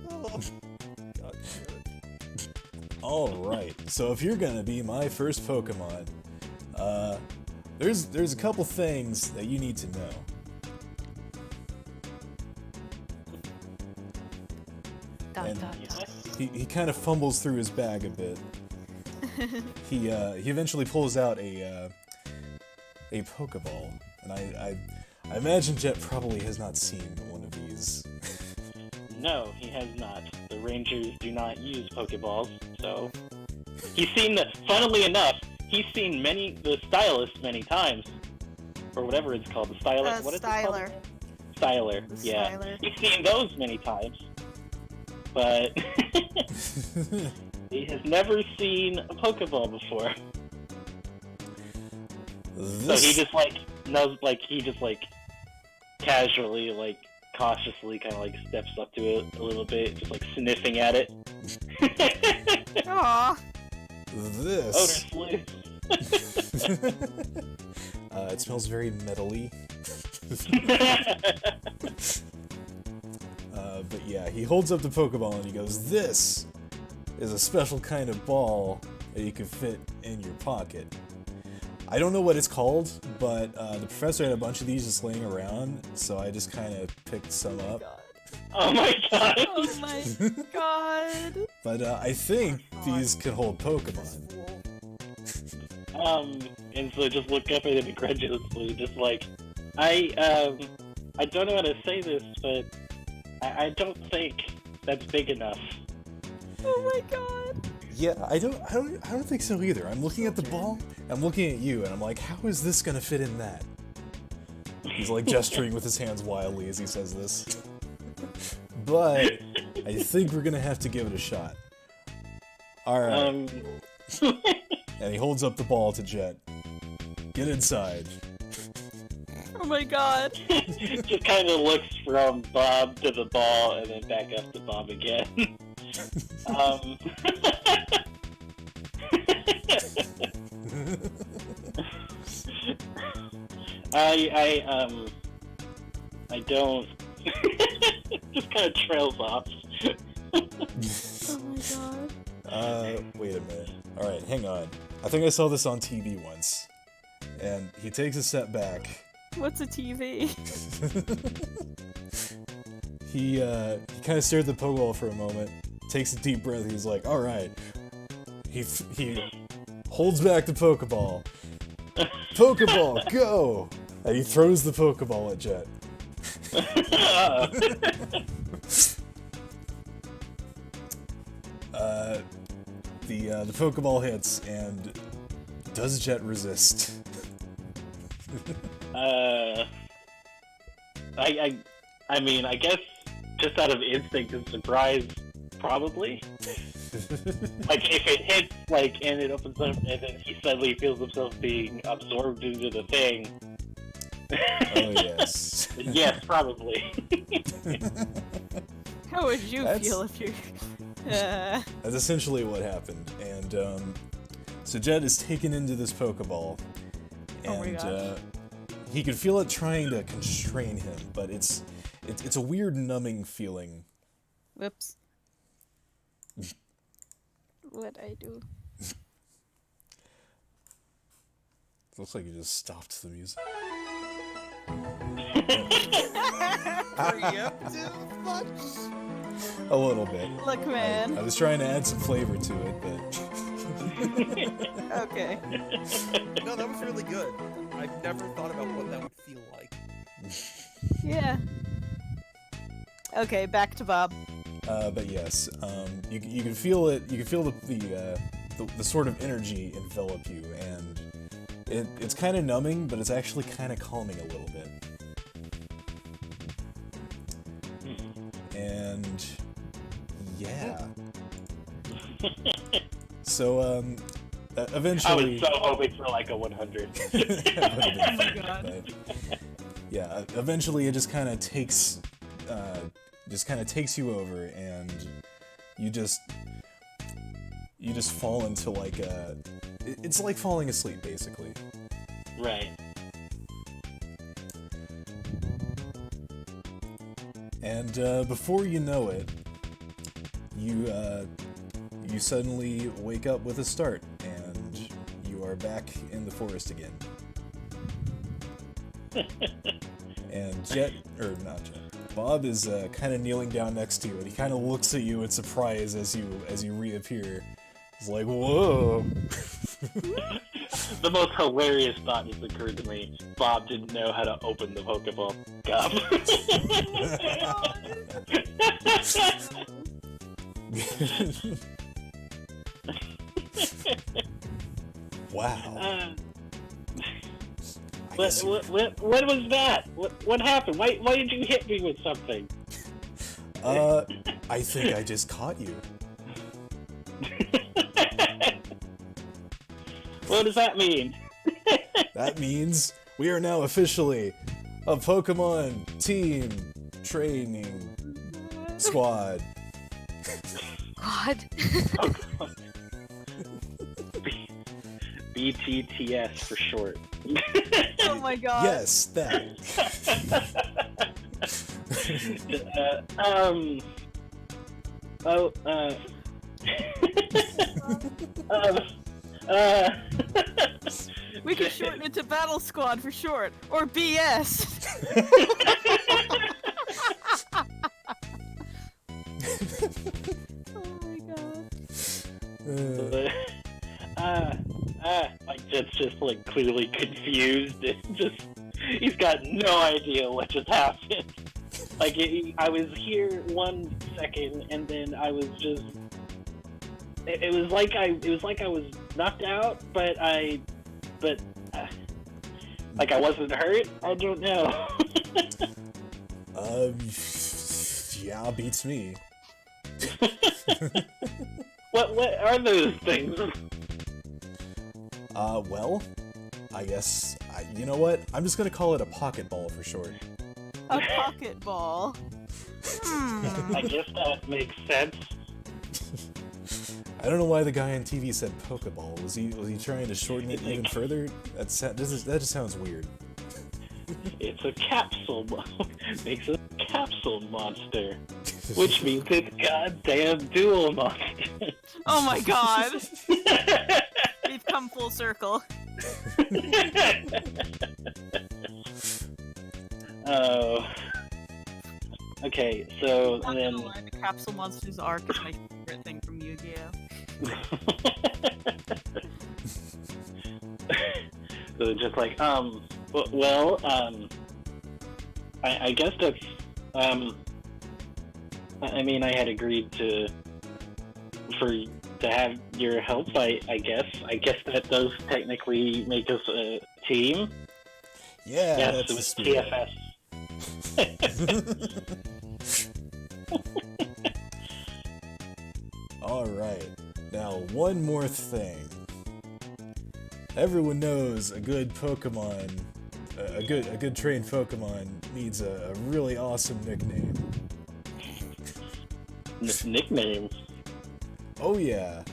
Oh. Alright, so if you're gonna be my first Pokemon, there's a couple things that you need to know. Dot, And- dot, dot. He kind of fumbles through his bag a bit. He eventually pulls out a Pokeball, and I imagine Jet probably has not seen one of these. No, he has not. The Rangers do not use Pokeballs, so he's seen funnily enough, he's seen the Stylist many times. Or whatever it's called, the Stylist. What is it called? Styler. Styler, The yeah. Styler. He's seen those many times. But he has never seen a Pokeball before. So he just casually, cautiously kind of steps up to it a little bit, just sniffing at it. Aww. This. Odorless. It smells very metally. But yeah, he holds up the Pokeball and he goes, "This is a special kind of ball that you can fit in your pocket." I don't know what it's called, but the professor had a bunch of these just laying around, so I just kind of picked some up. Oh my god! Oh my god. But I think these can hold Pokemon. And so just look up at it incredulously, just I don't know how to say this, but I don't think that's big enough. Oh my god. Yeah, I don't think so either. I'm looking at the ball, I'm looking at you, and I'm like, how is this gonna fit in that? He's gesturing with his hands wildly as he says this. But I think we're gonna have to give it a shot. Alright. And he holds up the ball to Jet. Get inside. Oh my god. Just kind of looks from Bob to the ball and then back up to Bob again. I don't. Just kind of trails off. Oh my god. Wait a minute. Alright, hang on. I think I saw this on TV once. And he takes a step back. What's a TV? He kind of stared at the Pokeball for a moment, takes a deep breath, he's like, alright. He holds back the Pokeball. Pokeball, go! And he throws the Pokeball at Jet. The Pokeball hits, and does Jet resist? I mean, I guess just out of instinct and surprise, probably. If it hits, and it opens up, and then he suddenly feels himself being absorbed into the thing. Oh, yes. Yes, probably. How would you feel if you... That's essentially what happened, and So Jet is taken into this Pokeball, Oh my and gosh. he can feel it trying to constrain him, but it's a weird numbing feeling. Whoops. What'd I do? Looks like you just stopped the music. Preemptive much? A little bit. Look, man. I was trying to add some flavor to it, but Okay. No, that was really good. I've never thought about what that would feel like. Yeah. Okay, back to Bob. but yes, you can feel it. You can feel the sort of energy envelop you, and it's kind of numbing, but it's actually kind of calming a little bit. And yeah. So eventually. I was so hoping for like a 100. But, yeah, eventually it just kind of takes you over, and you just fall into like it's like falling asleep basically. Right. And before you know it, you suddenly wake up with a start, and you are back in the forest again. And not Jet, Bob is kind of kneeling down next to you, and he kind of looks at you in surprise as you reappear. He's like, "Whoa!" The most hilarious thought just occurred to me. Bob didn't know how to open the Pokeball cup. Wow. What was that? What happened? Why did you hit me with something? I think I just caught you. What does that mean? That means we are now officially a Pokemon team training squad. God. BTTS for short. Oh my god. Yes, that. We can shorten it to Battle Squad for short, or BS. Oh my god. Like Jet's just like clearly confused and he's got no idea what just happened. Like I was here 1 second and then I was just. It was like I was knocked out, but like I wasn't hurt. I don't know. Yeah, beats me. What are those things? Well, I guess you know what? I'm just gonna call it a pocket ball for short. A pocket ball. I guess that makes sense. I don't know why the guy on TV said Pokeball. Was he trying to shorten it even further? That just sounds weird. It's a capsule. Makes a capsule monster, which means it's goddamn dual monster. Oh my god. We've come full circle. Oh. Okay, so Not then. gonna lie, the capsule monsters arc is my favorite thing from Yu-Gi-Oh. So just like, I guess that's, I mean, I had agreed to have your help, I guess. I guess that does technically make us a team. Yeah, Yes, that's it the was spirit. TFS. All right. Now, one more thing. Everyone knows a good Pokemon, a good trained Pokemon needs a really awesome nickname. Nickname. Oh yeah.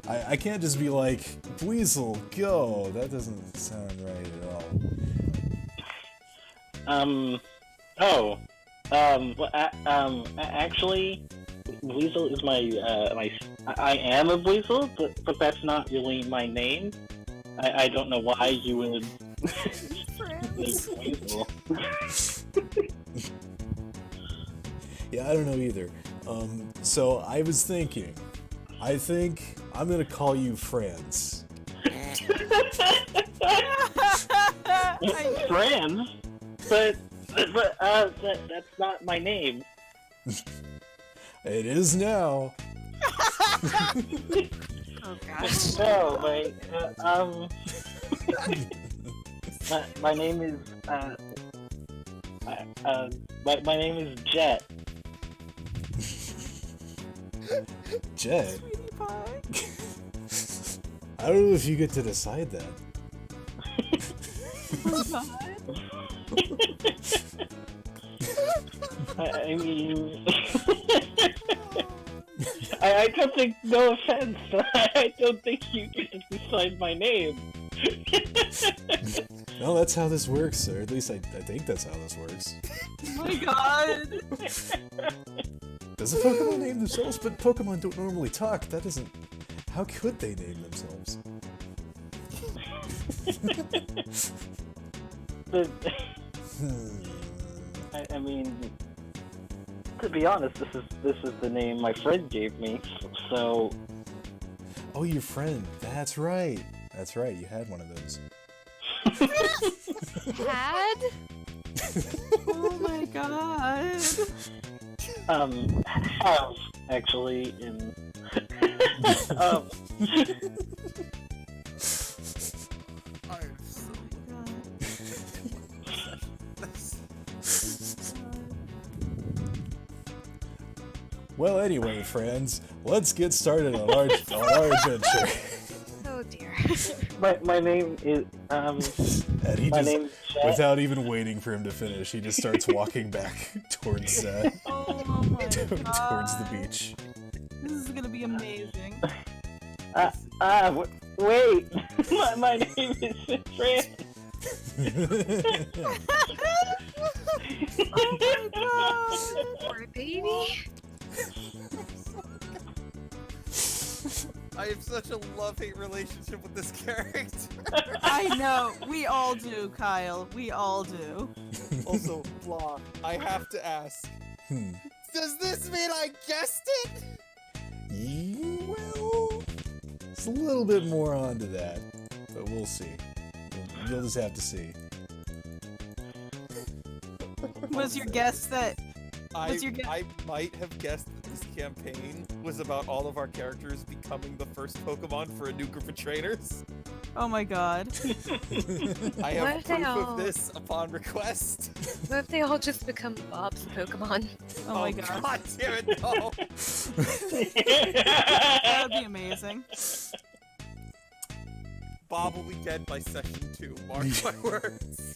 I can't just be like, Weasel, go. That doesn't sound right at all. Actually, Weasel is I am a Weasel, but that's not really my name. I don't know why you would make Weasel. Yeah, I don't know either. So I was thinking, I think I'm gonna call you Franz. Friends? But that's not my name. It is now. Oh gosh. No, my name is my name is Jet. Jet? Sweetie pie. I don't know if you get to decide that. Oh god. I mean, I don't think, no offense, but I don't think you get to decide my name. No, that's how this works, or at least I think that's how this works. Oh my god. Does a Pokemon name themselves? But Pokemon don't normally talk. That isn't... How could they name themselves? But, I mean, to be honest, this is the name my friend gave me. So, Oh, your friend. That's right. That's right. You had one of those. Had? Oh my god. have actually in I'm so Well, anyway, friends, let's get started on our adventure. Oh dear. my name is And he my just, name's Jet. without even waiting for him to finish, he just starts walking back towards Oh my god. towards the beach. This is gonna be amazing. Wait, my name is Fran. Oh my god. Poor baby. I have such a love-hate relationship with this character. I know. We all do, Kyle. We all do. Also, blah. I have to ask. Does this mean I guessed it? Well, it's a little bit more onto that, but we'll see. You'll just have to see. Was your guess that I your guess? might have guessed that this campaign was about all of our characters becoming the first Pokemon for a new group of trainers. Oh my god. I What have if they proof all- of this upon request. What if they all just become Bob's Pokemon? Oh my god. God damn it, no! That would be amazing. Bob will be dead by session 2, mark my words.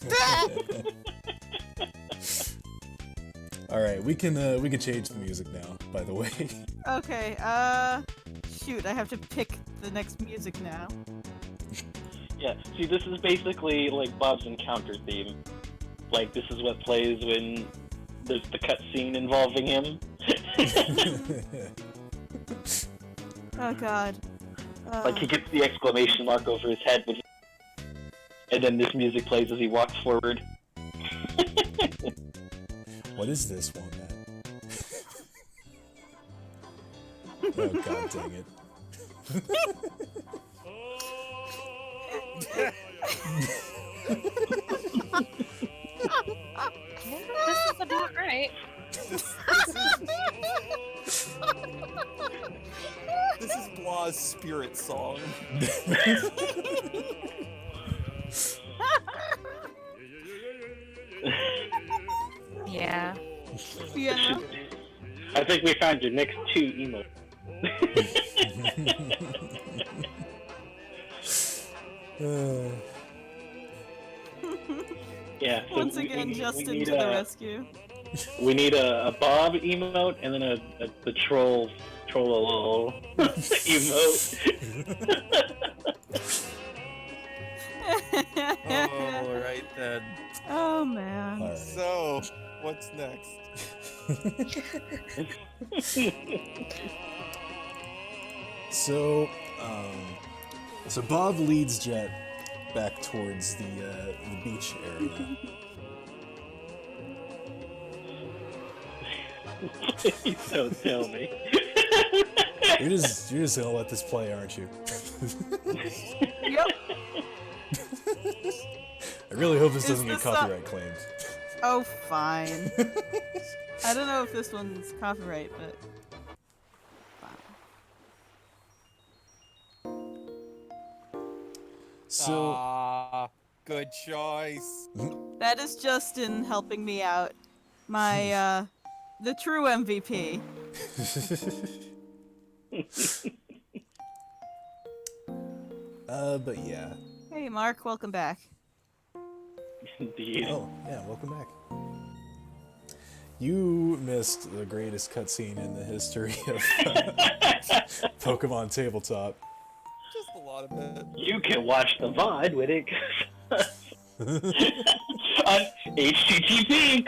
All right, we can change the music now. By the way, Okay, shoot, I have to pick the next music now. Yeah, see, this is basically like Bob's Encounter theme. Like, this is what plays when there's the cutscene involving him. Oh god. Like, he gets the exclamation mark over his head, and then this music plays as he walks forward. what is this one, Matt? Oh god dang it! This is about right. This is Blah's spirit song. Yeah. Yeah. I think we found your next 2 emo. Yeah. So Once again, Justin need, to the rescue. We need a Bob emote and then the troll emote. Oh, right then. Oh man. All right. So, what's next? So, so Bob leads Jet back towards the beach area. Please don't tell me. You're just gonna let this play, aren't you? Yep. I really hope this Is doesn't get this copyright claimed. Oh, fine. I don't know if this one's copyright, but fine. So, Good choice. That is Justin helping me out. My, the true MVP. but yeah. Hey, Mark, welcome back. Indeed. Oh, yeah, welcome back. You missed the greatest cutscene in the history of Pokemon Tabletop. Just a lot of it. You can watch the VOD when it on http://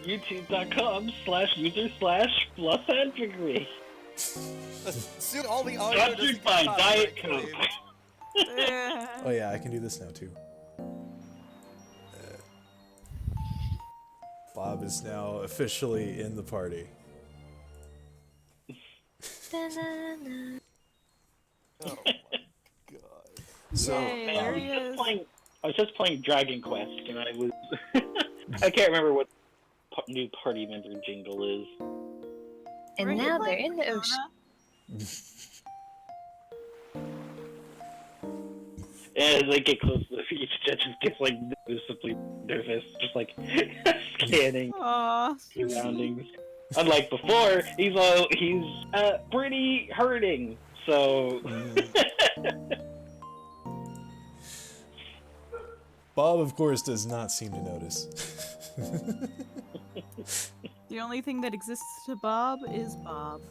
youtube.com/user/plus-degree. Soon all the audio Sponsored doesn't by get Diet copyright Coke. claimed. Oh yeah, I can do this now too. Bob is now officially in the party. Da-na-na. Oh my god. So, Yay, there he is. I was just playing Dragon Quest, and I was I can't remember what new party member jingle is. And Weren't you now they're playing in the Persona? ocean. As I get close to the beach, Jet just gets like noticeably nervous, just like scanning Aw. surroundings. Unlike before, he's pretty hurting. So Bob, of course, does not seem to notice. The only thing that exists to Bob is Bob.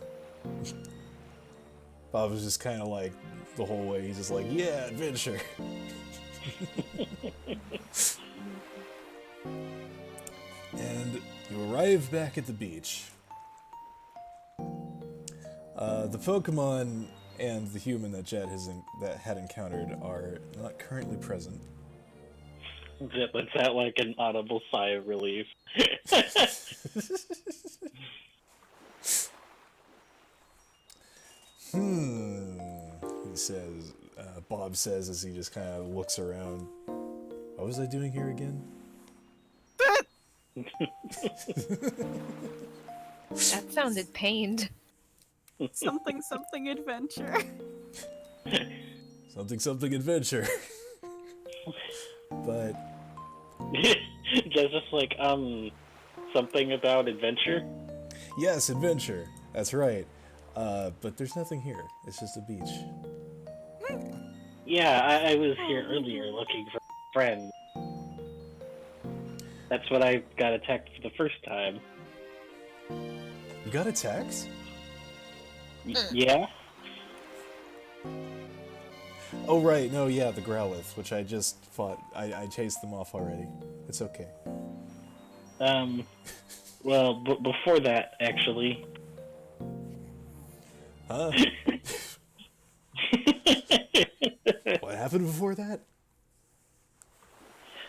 Bob is just kind of like the whole way. He's just like, yeah, adventure. And you arrive back at the beach. The Pokemon and the human that Jet had encountered are not currently present. Jet lets out like an audible sigh of relief. He says, Bob says as he just kind of looks around. What was I doing here again? That sounded pained. Something something adventure. Something adventure. But Jet's just like, something about adventure? yes, adventure. That's right. But there's nothing here. It's just a beach. Yeah, I was here earlier looking for a friend. That's what I got attacked for the first time. You got a text? Yeah? Oh, right. No, yeah, the Growlithe, which I just fought. I chased them off already. It's okay. Well, before that, actually. Huh? What happened before that?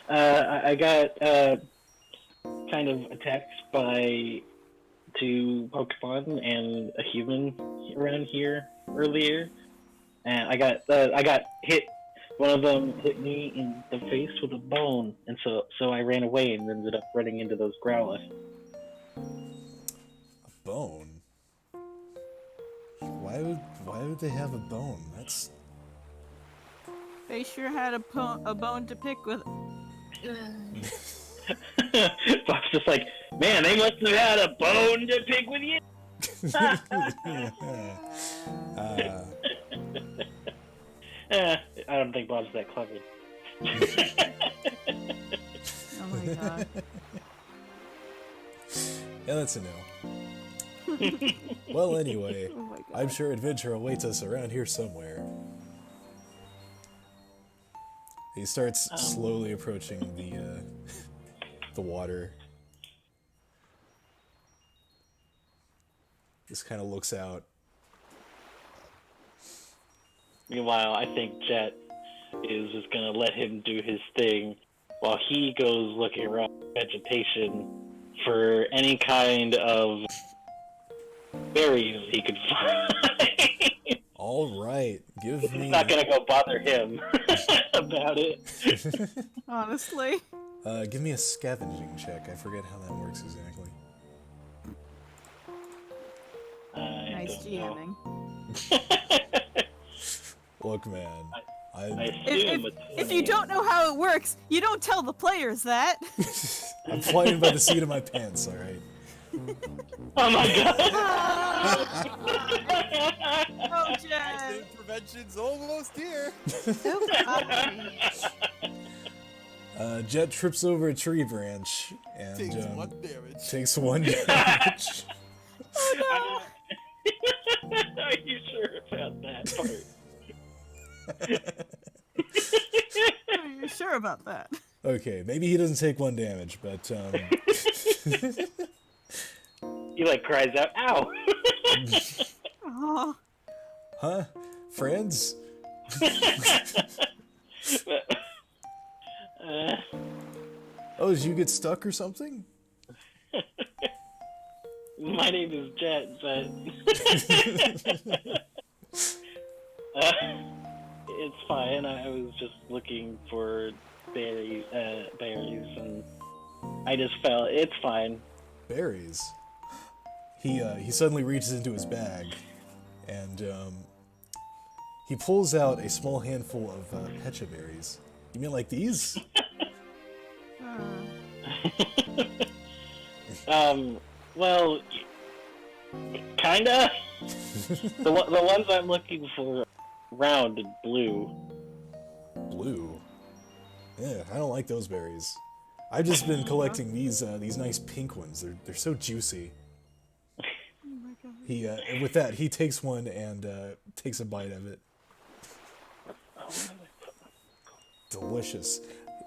I got, kind of attacked by 2 Pokemon and a human around here earlier. And I got hit. One of them hit me in the face with a bone, and so I ran away and ended up running into those Growlithe. A bone? Why would they have a bone? That's... They sure had a bone to pick with. Bob's just like, man, they must have had a bone to pick with you. I don't think Bob's that clever. god. Yeah, that's a no. Well, anyway, Oh my god. I'm sure adventure awaits us around here somewhere. He starts slowly approaching the water. Just kind of looks out. Meanwhile, I think Jet is just gonna let him do his thing while he goes looking around vegetation for any kind of berries he could find. All right, give me. He's not gonna go bother him about it. Honestly. Give me a scavenging check. I forget how that works exactly. Nice GMing. Look, man, I assume If you don't know how it works, you don't tell the players that. I'm flying by the seat of my pants. All right. Oh my god! Oh, Jen. Intervention's almost here. Jet trips over a tree branch and Takes 1 damage. takes 1 damage. Oh Are you sure about that part? no. Are you sure about that? Okay, maybe he doesn't take 1 damage, but He like cries out, "Ow!" Oh. huh? Friends? Oh, did you get stuck or something? My name is Jet, but it's fine. I was just looking for berries, and I just fell. It's fine. Berries. He suddenly reaches into his bag, and he pulls out a small handful of pecha berries. You mean like these? Well, kinda. the ones I'm looking for, round and blue. Blue. Yeah, I don't like those berries. I've just been collecting these nice pink ones. They're so juicy. Oh my god. He with that he takes one and takes a bite of it. Delicious.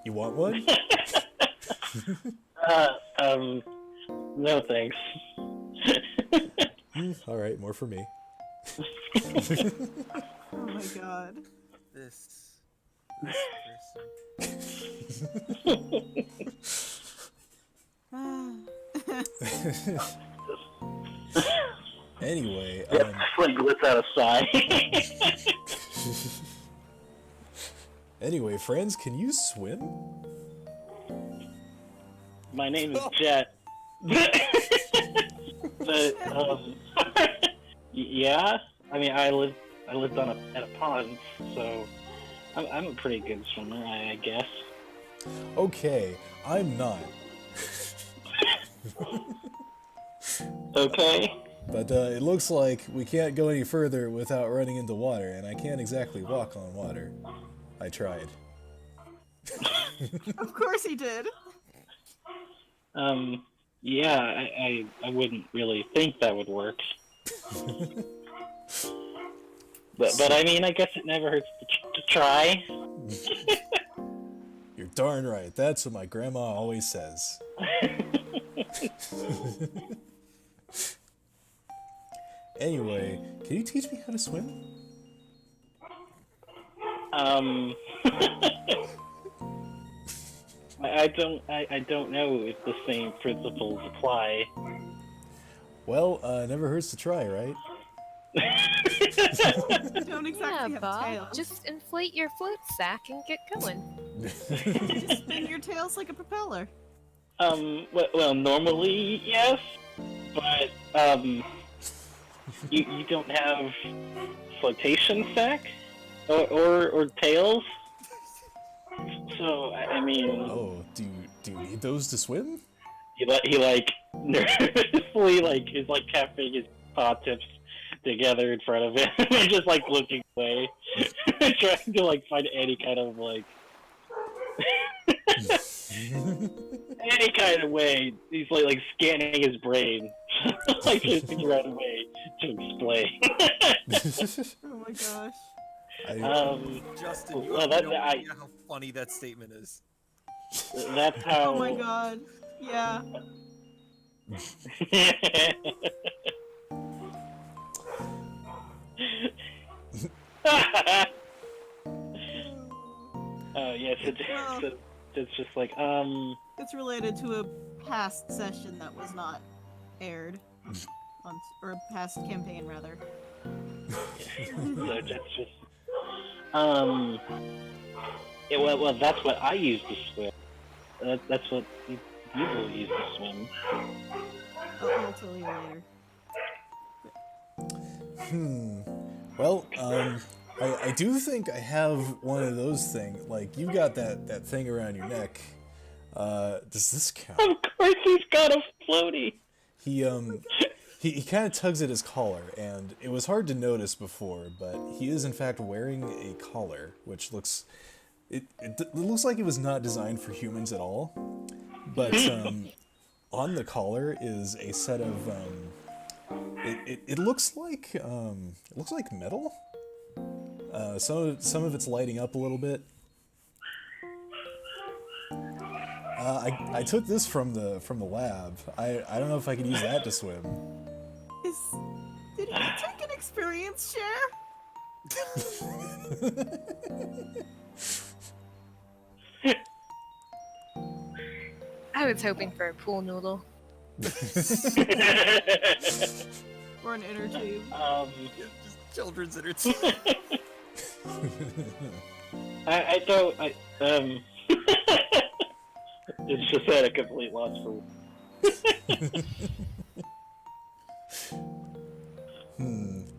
You want one? No thanks. All right, more for me. Oh my god. This Anyway, Like lets out a sigh. anyway, friends, can you swim? My name is Jet. But yeah. I mean, I lived at a pond, so I'm a pretty good swimmer, I guess. Okay, I'm not. Okay. But it looks like we can't go any further without running into water, and I can't exactly walk on water. I tried. Of course he did. Yeah, I wouldn't really think that would work. But I mean, I guess it never hurts to try. You're darn right. That's what my grandma always says. Anyway, can you teach me how to swim? I don't know if the same principles apply. Well, never hurts to try, right? You don't exactly Yeah, have Bob. tails. Just inflate your float sack and get going. Just spin your tails like a propeller. Well, normally yes, but you don't have flotation sack or tails. So I mean, Oh, do you need those to swim? he like nervously is like tapping his paw tips together in front of him and just like looking away, trying to like find any kind of like any kind of way. He's like scanning his brain, like to figure out a way to explain. Oh my gosh. Justin, you well, have that's no idea how funny that statement is. That's how. Oh my god. Yeah. Oh yes, Well, it's just like it's related to a past session that was not aired, or a past campaign rather. so that's just yeah, well that's what I use to swim. That's what people use to swim. I'll tell you later. Well, I do think I have one of those things. Like, you got that thing around your neck. Does this count? Of course, he's got a floaty. He kind of tugs at his collar, and it was hard to notice before, but he is in fact wearing a collar, which looks it looks like it was not designed for humans at all. But on the collar is a set of it looks like metal. Some of it's lighting up a little bit. I took this from the lab. I don't know if I could use that to swim. Did he take an experience share? I was hoping for a pool noodle. Or an inner tube? Just children's entertainment. I don't. It's just at a complete loss for.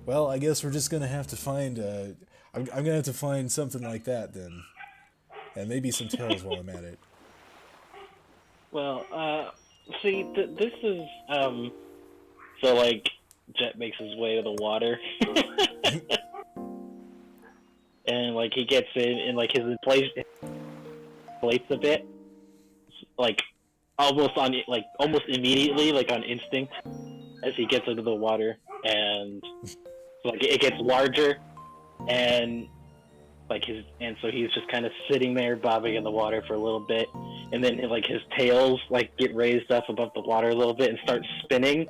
Well, I guess we're just gonna have to find. I'm gonna have to find something like that then, and maybe some tails while I'm at it. Well, see, this is so like Jet makes his way to the water, and like he gets in, and like his inflates a bit, like almost immediately, like on instinct, as he gets into the water, and like it gets larger, and so he's just kind of sitting there bobbing in the water for a little bit, and then like his tails like get raised up above the water a little bit and start spinning,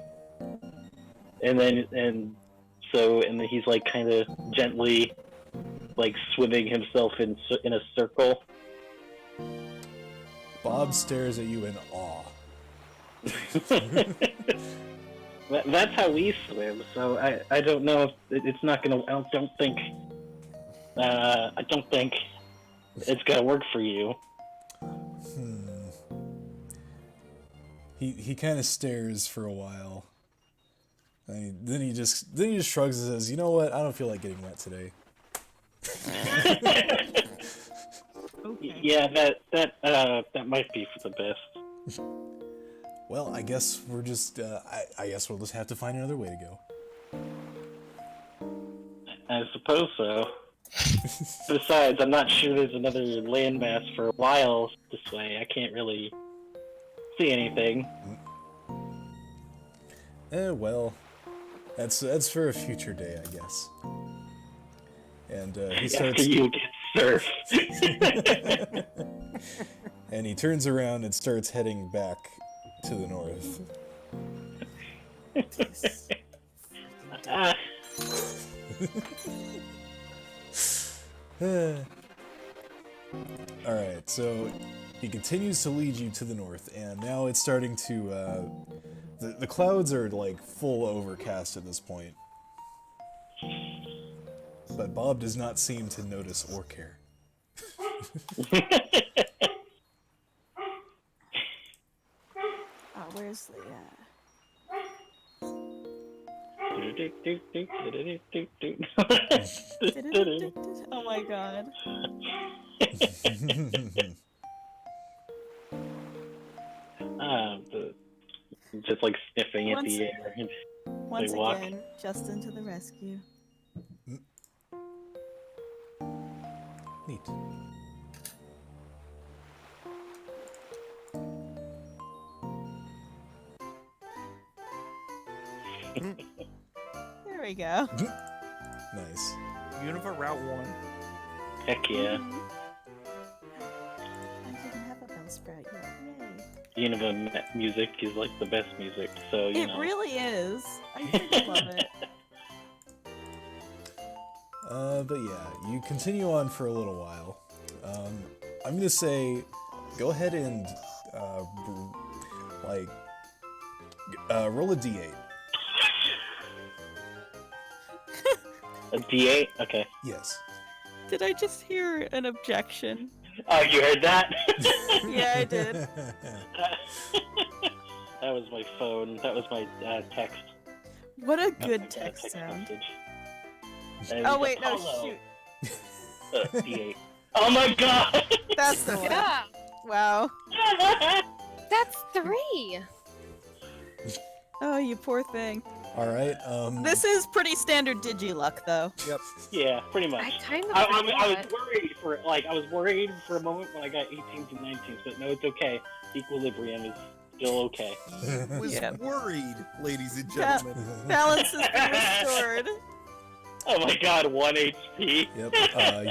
and then he's like kind of gently like swimming himself in a circle. Bob stares at you in awe. That's how we swim, so I don't know if it's not gonna. I don't think it's gonna work for you. He kind of stares for a while. Then he just shrugs and says, "You know what? I don't feel like getting wet today." Okay. Yeah, that might be for the best. Well, I guess we're just. I guess we'll just have to find another way to go. I suppose so. Besides, I'm not sure there's another landmass for a while this way. I can't really see anything. Well, that's for a future day, I guess. And he starts. After you get surf. And he turns around and starts heading back to the north. Alright, so he continues to lead you to the north, and now it's starting to, the clouds are like full overcast at this point. But Bob does not seem to notice or care. Oh, where's the, Oh my god. Just like sniffing at the air. Once walk. again, Justin to the rescue. Neat. There we go. Nice. Unova Route 1. Heck yeah. I didn't have a Bellsprout yet. Yay. Unova music is like the best music, so you It know. really is. I freaking love it. But yeah, you continue on for a little while. I'm gonna say, go ahead and roll a d8. A D8? Okay. Yes. Did I just hear an objection? Oh, you heard that? Yeah, I did. That was my phone. That was my text. What a I good got a text sound. message. And Oh it was wait, no, Apollo. shoot. D8. Oh my god! That's the one. Yeah, Wow. that's 3. Oh, you poor thing. All right. This is pretty standard Digiluck, though. Yeah, pretty much. I kind of I forgot. was worried for a moment when I got 18s and 19s, but no, it's okay. Equilibrium is still okay. He was Yeah. worried, ladies and Yeah. gentlemen. Balance has been restored. Oh my god, 1 HP. Yep.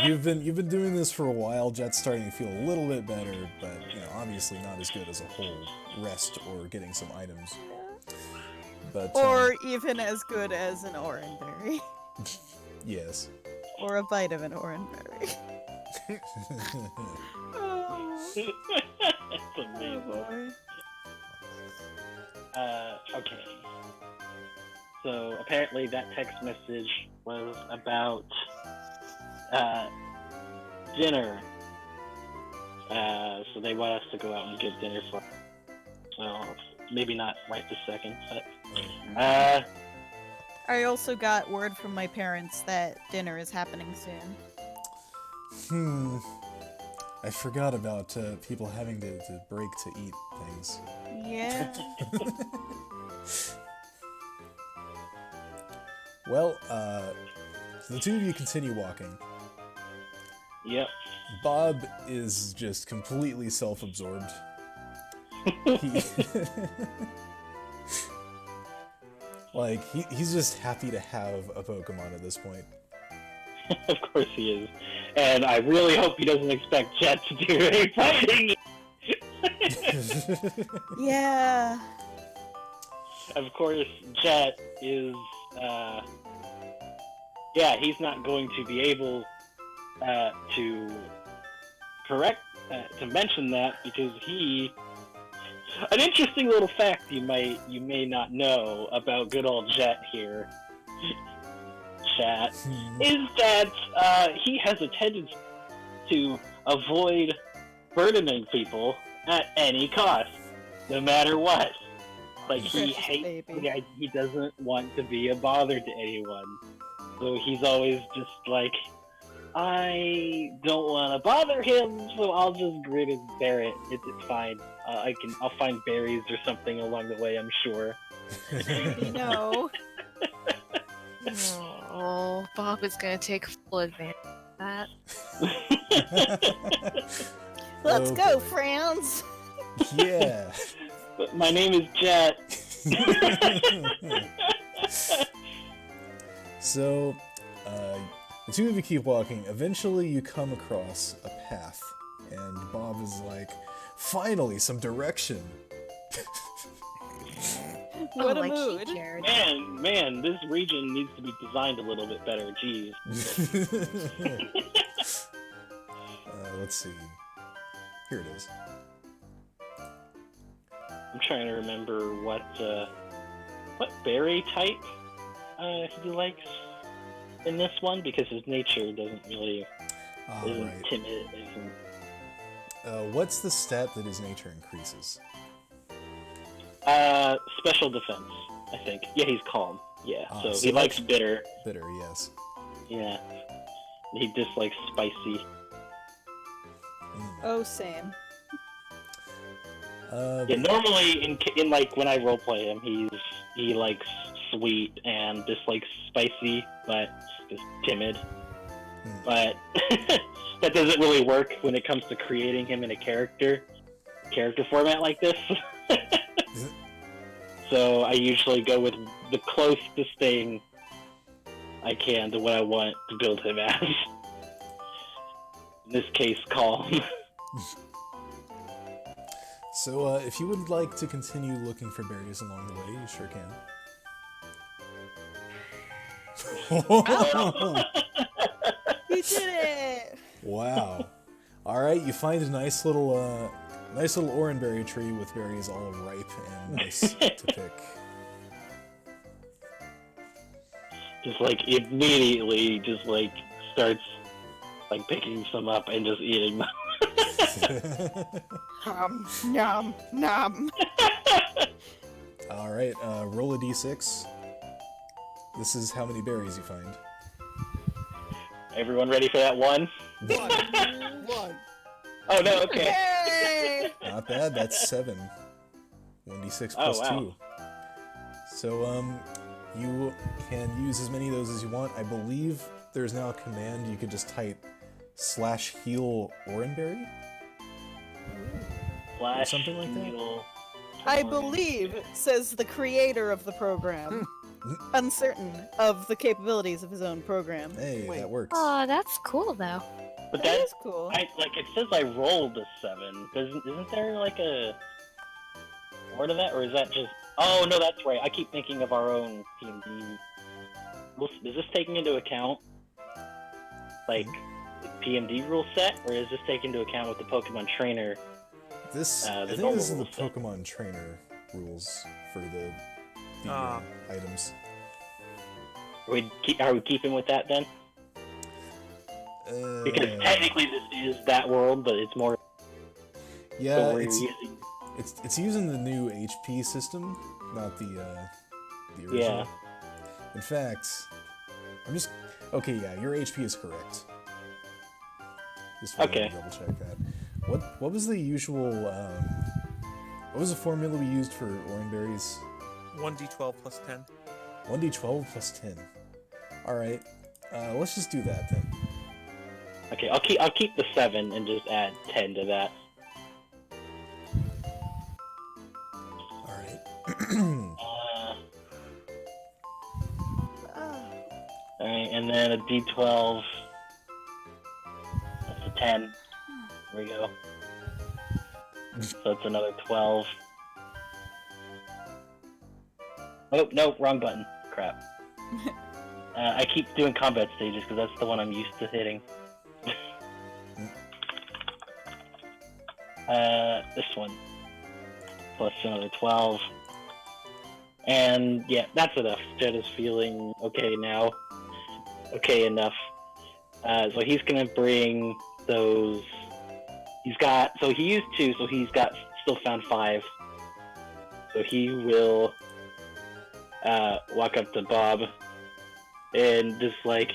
You've been doing this for a while. Jet's starting to feel a little bit better, but obviously not as good as a whole rest or getting some items. But Or even as good as an oranberry. yes. Or a bite of an oranberry. Oh, That's amazing. boy. Okay. So apparently that text message was about dinner. So they want us to go out and get dinner for. So maybe not right this second, but I also got word from my parents that dinner is happening soon. I forgot about people having to break to eat things. Yeah. Well, so the two of you continue walking. yep. Bob is just completely self-absorbed. He, he's just happy to have a Pokemon at this point. Of course he is. And I really hope he doesn't expect Jet to do any fighting. Yeah. Of course, Jet is, he's not going to be able to mention that because an interesting little fact you may not know about good old Jet here, chat, is that he has a tendency to avoid burdening people at any cost, no matter what. Like, he Precious hates baby. he doesn't want to be a bother to anyone. So he's always just like, I don't want to bother him, so I'll just grin and bear it. It's fine. I'll find berries or something along the way, I'm sure. No. Oh, Bob is gonna take full advantage of that. Let's Oh, go, boy. friends. Yeah. But my name is Jet. So, the two of you keep walking. Eventually, you come across a path, and Bob is like, "Finally, some direction." What a like mood. He cared. Man, this region needs to be designed a little bit better. Jeez. Let's see. Here it is. I'm trying to remember what berry type he likes in this one, because his nature doesn't really isn't Right. timid. Isn't What's the stat that his nature increases? special defense, I think. Yeah, he's calm. Yeah, so so he likes that's- bitter. Bitter, yes. Yeah, he dislikes spicy. Oh, same. Yeah, normally in like when I roleplay him, he likes sweet and dislikes spicy, but is timid. But that doesn't really work when it comes to creating him in a character format like this. So I usually go with the closest thing I can to what I want to build him as. In this case, calm. So, if you would like to continue looking for berries along the way, you sure can. He did it! Wow. All right, you find a nice little oranberry tree with berries all ripe and nice to pick. Just like immediately, just like starts like picking some up and just eating them. Nom, nom. All right, roll a d6. This is how many berries you find. Everyone ready for that one? One. Oh no, okay. Yay! Not bad. That's 7. 1d6 Oh, plus wow. 2. So you can use as many of those as you want. I believe there's now a command you could just type /heal oranberry. Flash, something like that? heal, I believe, says the creator of the program, uncertain of the capabilities of his own program. Hey, Wait. that works. Oh, that's cool though. But That that's is cool. like it says I rolled a 7. Isn't there like a more to that, or is that just? Oh no, that's right. I keep thinking of our own PMD. Is this taking into account like the PMD rule set, or is this taking into account with the Pokemon Trainer? This, I the think this is the normal rules. Pokemon Trainer rules for the items. Are we keeping with that then? Because technically this is that world, but it's more. Yeah, so we're it's using. it's using the new HP system, not the original. Yeah. In fact, okay. Yeah, your HP is correct. Just wanted to Okay. double check that. What was the usual? What was the formula we used for oranberries? 1d12 plus 10. 1d12 plus 10. All right. Let's just do that then. Okay, I'll keep the 7 and just add 10 to that. All right. Alright, and then a D12. That's a 10. There we go. So that's another 12. Oh, no, wrong button. Crap. I keep doing combat stages because that's the one I'm used to hitting. This one. Plus another 12. And yeah, that's enough. Jed is feeling okay now. Okay enough. So he's gonna bring those. He used 2, so he's still found 5. So he will walk up to Bob and just like,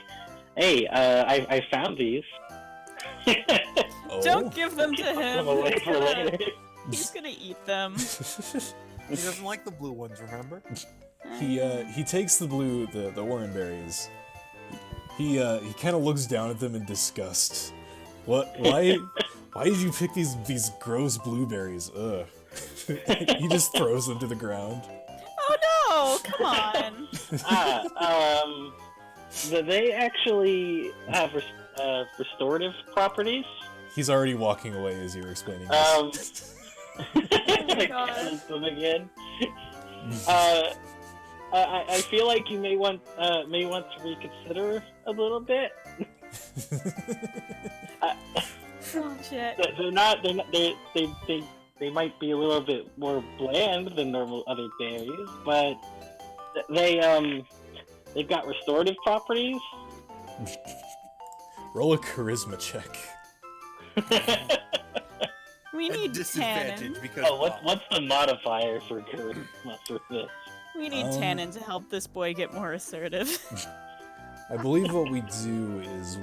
hey, I found these. Oh. Don't give them to Put them him. away for later. He's gonna eat them. He doesn't like the blue ones, remember? He takes the oranberries. He kind of looks down at them in disgust. What? Why did you pick these gross blueberries? Ugh. He just throws them to the ground. Oh no! Come on. They actually have restorative properties. He's already walking away as you're explaining this. God. Them again. I feel like you may want to reconsider a little bit. Oh shit. They might be a little bit more bland than normal other berries, but they've got restorative properties. Roll a charisma check. We need Disadvantage Tannen. because What's the modifier for charisma for this? We need Tannen to help this boy get more assertive. I believe what we do is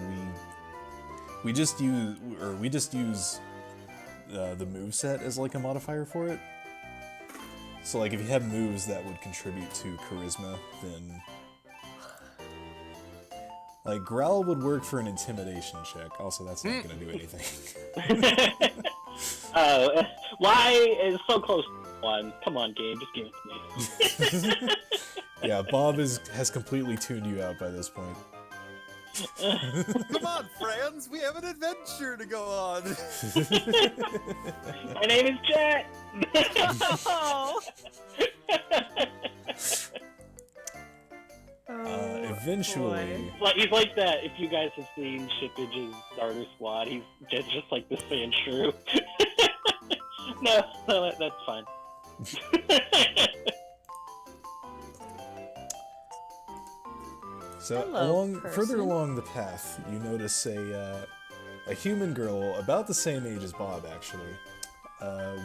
we just use the moveset as like a modifier for it. So like if you have moves that would contribute to charisma, then like growl would work for an intimidation check. Also, that's not gonna do anything. Why is so close to 1? Come on, game, just give it to me. Yeah, Bob has completely tuned you out by this point. Come on, friends, we have an adventure to go on. My name is Jet. Oh. Eventually, He's like that. If you guys have seen Shippage's starter squad, he's just like this fan Shrew. No, that's fine. so Hello, further person. along the path, you notice a human girl about the same age as Bob, actually,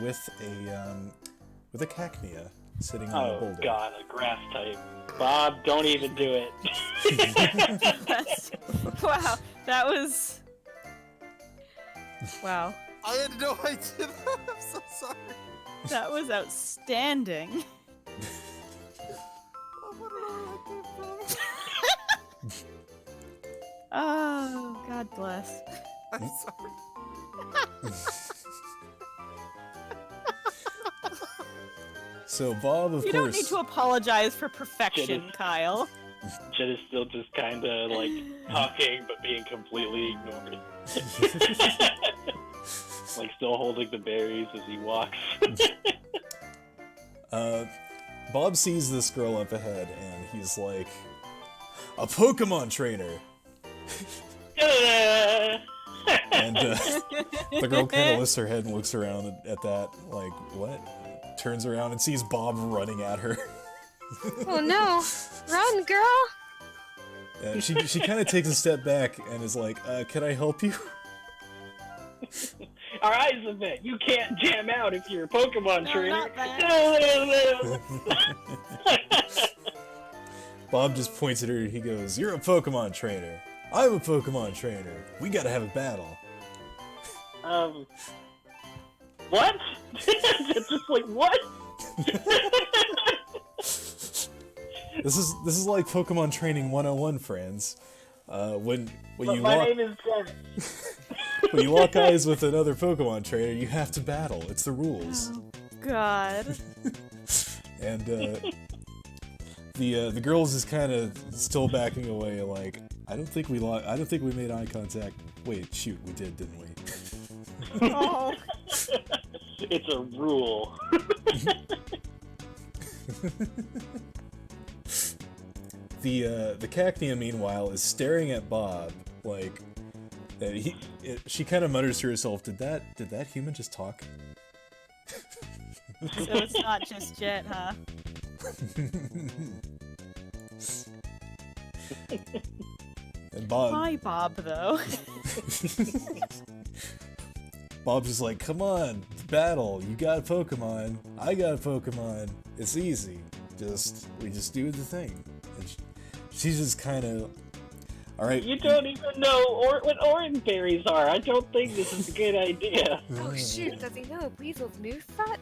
with a cacnea sitting on a boulder. Oh god, a grass type. Bob, don't even do it. Wow, that was. Wow, I had no idea that. I'm so sorry. that was outstanding. I don't know where that came from. Oh, God bless. I'm sorry. So Bob, of You course, don't need to apologize for perfection, Kyle. Jet is still just kind of like talking, but being completely ignored. Like still holding the berries as he walks. Bob sees this girl up ahead, and he's like, "A Pokemon trainer." And the girl kind of lifts her head and looks around at that, like, what? Turns around and sees Bob running at her. Oh no! Run, girl! She kind of takes a step back and is like, "Can I help you?" Our eyes a bit. You can't jam out if you're a Pokemon No, trainer. not Bob just points at her and he goes, "You're a Pokemon trainer. I'm a Pokemon trainer. We gotta have a battle." What? It's just like, what? This is like Pokemon Training 101, friends. When But you my lock name is Jet. when you lock eyes with another Pokemon trainer, you have to battle. It's the rules. God. And the girls is kind of still backing away, like, I don't think we made eye contact. Wait, shoot, we did, didn't we? Oh. It's a rule. The Cacnea, meanwhile, is staring at Bob like, she kind of mutters to herself, "Did that human just talk?" So it's not just Jet, huh? And Bob, Hi, Bob, though. Bob's just like, "Come on, battle! You got a Pokemon, I got a Pokemon. It's easy. We just do the thing." And she's just kind of, all right. You don't even know what orange berries are. I don't think this is a good idea. Oh shoot, does he know a weasel's moveset?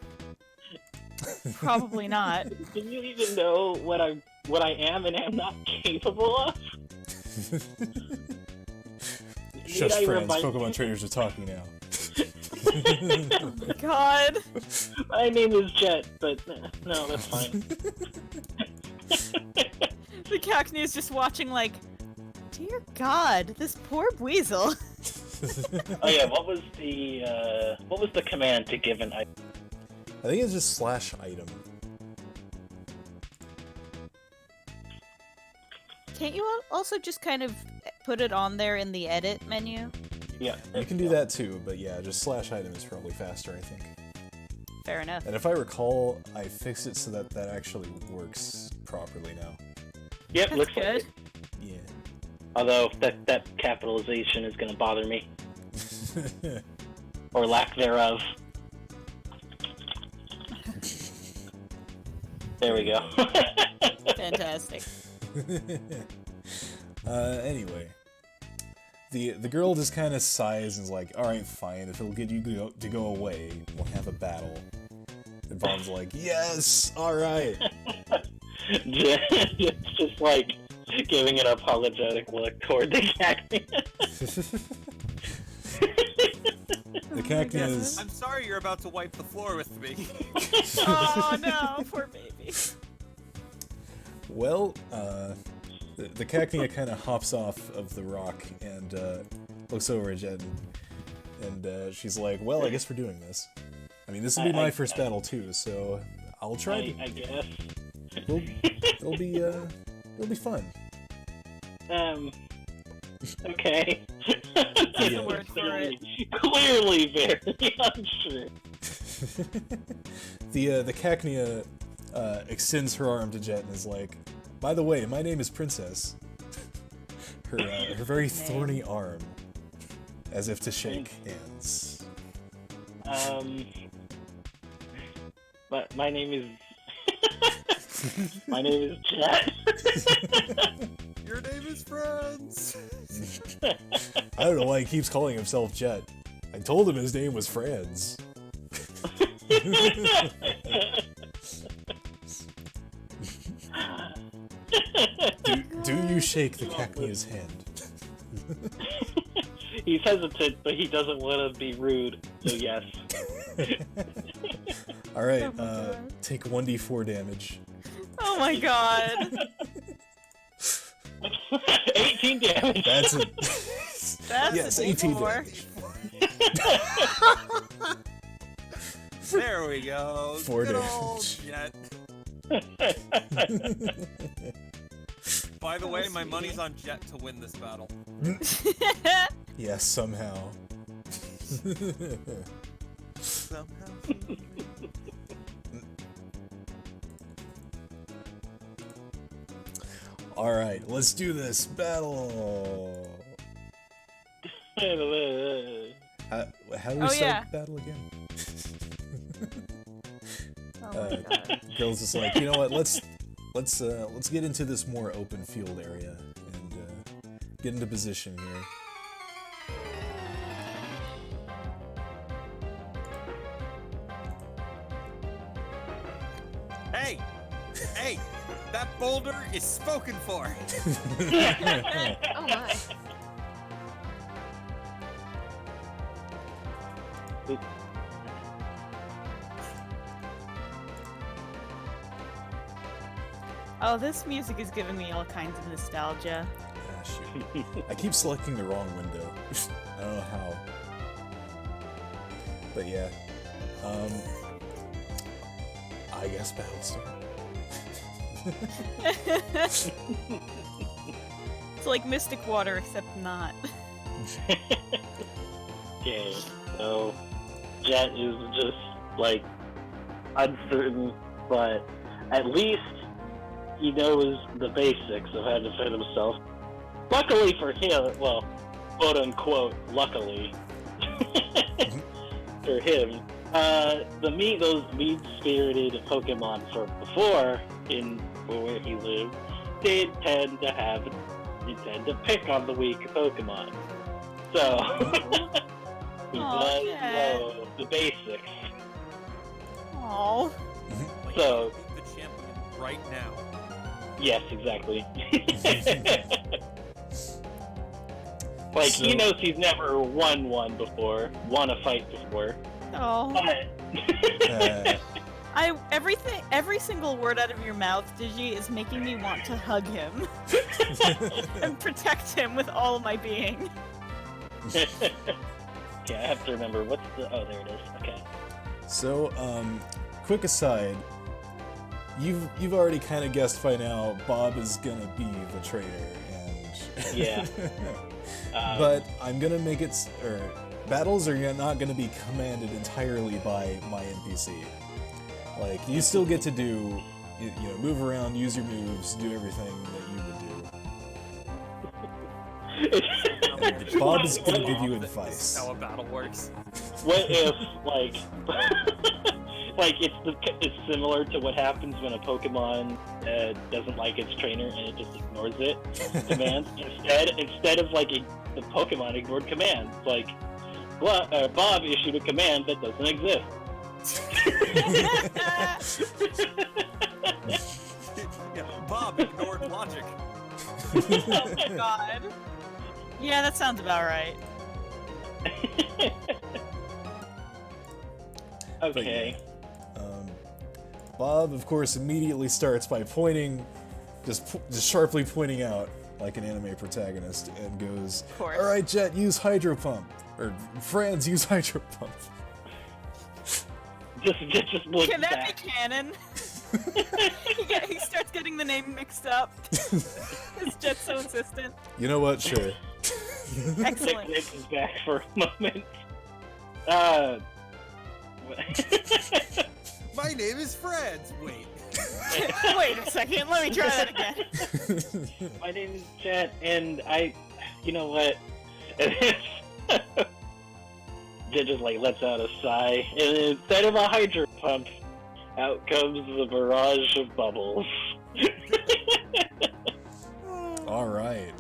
Probably not. Do you even know what I am and am not capable of? Shush, I friends. remind Pokemon you? trainers are talking now. God. My name is Jet, but no, that's fine. The Cacnea is just watching like, dear God, this poor weasel. Oh yeah, what was the command to give an item? I think it's just /item. Can't you also just kind of put it on there in the edit menu? Yeah, You can do that too, but yeah, just /item is probably faster, I think. Fair enough. And if I recall, I fixed it so that actually works properly now. Yep, That's looks good. like it. Yeah. Although that capitalization is going to bother me, or lack thereof. There we go. Fantastic. Anyway, the girl just kind of sighs and is like, "All right, fine. If it'll get you to go away, we'll have a battle." And Bob's like, "Yes, all right." Just like giving an apologetic look toward the Cacnea. The Cacnea is... I'm sorry you're about to wipe the floor with me. Oh no, poor baby. Well, the Cacnea kind of hops off of the rock and looks over at Jet, and she's like, "Well, I guess we're doing this. I mean, this will be my first battle too, so I'll try. I guess. It'll be fun." Okay. That's the word for it. Clearly very unsure. The Cacnea extends her arm to Jet and is like, "By the way, my name is Princess." Her very thorny arm, as if to shake hands. But my name is my name is Jet. Your name is Franz. I don't know why he keeps calling himself Jet. I told him his name was Franz. do you shake the Cacnea's hand? He's hesitant, but he doesn't want to be rude, so yes. Alright, take 1d4 damage. Oh my god. 18 damage. That's it. That's Yes, a 18 D4. damage. There we go. 4 Good old damage. Jet. By the way, my money's on Jet to win this battle. Yes, somehow. Somehow. Alright, let's do this battle! How do we Oh, start yeah. the battle again? Oh my god. Girl's just like, you know what, let's get into this more open field area and get into position here. Hey! Hey! That boulder is spoken for! Oh my. Oh, this music is giving me all kinds of nostalgia. Ah, shoot. I keep selecting the wrong window. I don't know how. But yeah. I guess battle start. It's like Mystic Water, except not. Okay, so Jet is just like uncertain, but at least he knows the basics of how to defend himself. Luckily for him, well, quote unquote, luckily for him, those mean-spirited Pokemon from before, where he lived, did tend to pick on the weak Pokemon. So he does know the basics. Oh. Like, So beat the champion right now. yes, exactly. Like he So- knows he's never won a fight before. Oh. But Every single word out of your mouth, Digi, is making me want to hug him and protect him with all my being. yeah, I have to remember oh, there it is. Okay. So, quick aside. You've already kind of guessed by now Bob is gonna be the traitor, and Yeah. but I'm gonna make it. Battles are not gonna be commanded entirely by my NPC. Like you still get to do, move around, use your moves, do everything that you would do. Bob is gonna give you This is advice. how a battle works. What if like it's similar to what happens when a Pokemon doesn't like its trainer and it just ignores it commands instead of like the Pokemon ignored commands, like Bob issued a command that doesn't exist. Yeah, Bob ignored logic. Oh my god. Yeah, that sounds about right. Okay. Bob, of course, immediately starts by pointing, just sharply pointing out like an anime protagonist, and goes, Of course. "All right, Jet, use hydro pump, or Franz, use hydro pump." Just look Can that back. be canon? he starts getting the name mixed up. It's just so insistent. You know what? Sure. Excellent. Nick is back for a moment. My name is Franz. Wait. Wait a second, let me try that again. My name is Jet, and you know what? Jet just like lets out a sigh, and instead of a hydro pump, out comes the barrage of bubbles. All right.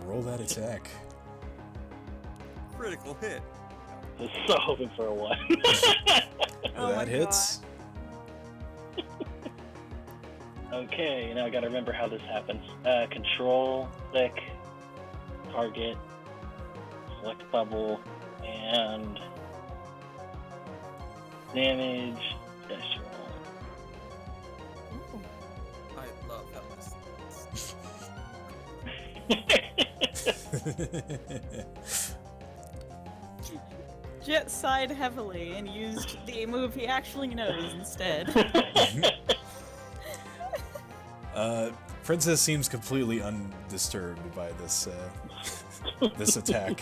Roll that attack. Critical hit. Just so hoping for a 1. Oh my That hits. Okay, now I gotta remember how this happens. Control, click, target, select bubble, and damage, dash roll. I love how this. Jet sighed heavily and used the move he actually knows instead. Princess seems completely undisturbed by this this attack.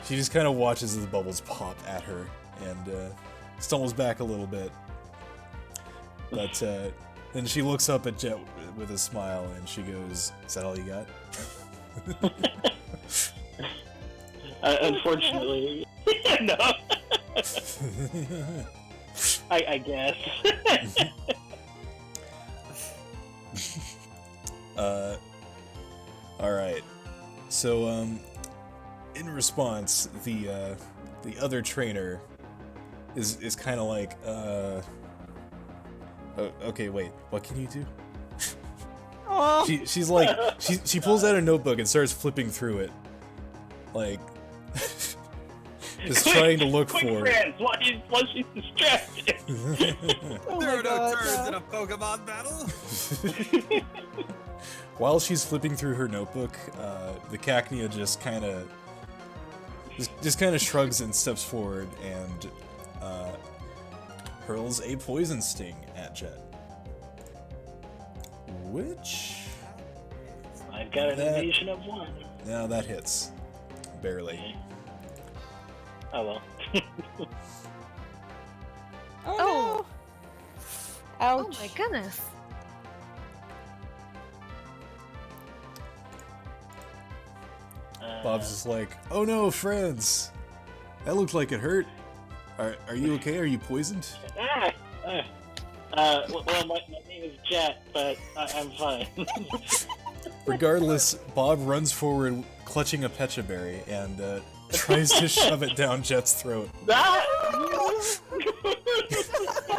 She just kind of watches the bubbles pop at her and stumbles back a little bit. But then she looks up at Jet with a smile and she goes, "Is that all you got?" Unfortunately, no. I guess. All right. So, in response, the other trainer is kind of like, okay, wait, what can you do? Oh, She's like, she pulls out a notebook and starts flipping through it, like, just trying to look quick, for. Friends, while she's distracted. Oh There my are no God, turns no. in a Pokemon battle. While she's flipping through her notebook, the Cacnea just kind of shrugs and steps forward and hurls a poison sting at Jet. Which I've got an That- evasion of 1. now that hits, barely. Oh well. Oh, Oh. no! Ouch. Oh my goodness. Bob's just like, "Oh no, friends, that looked like it hurt. Are you okay? Are you poisoned?" Well, my name is Jet, but I'm fine. Regardless, Bob runs forward, clutching a Pecha Berry, and tries to shove it down Jet's throat.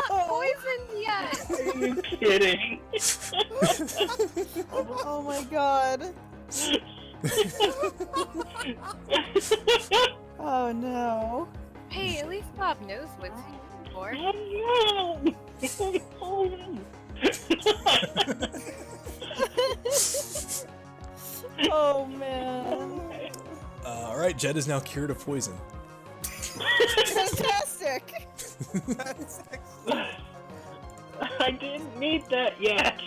Poisoned yet. Are you kidding? Oh my god. Oh no. Hey, at least Bob knows what to look for. Oh man. All right, Jet is now cured of poison. Fantastic. That's excellent. I didn't need that yet.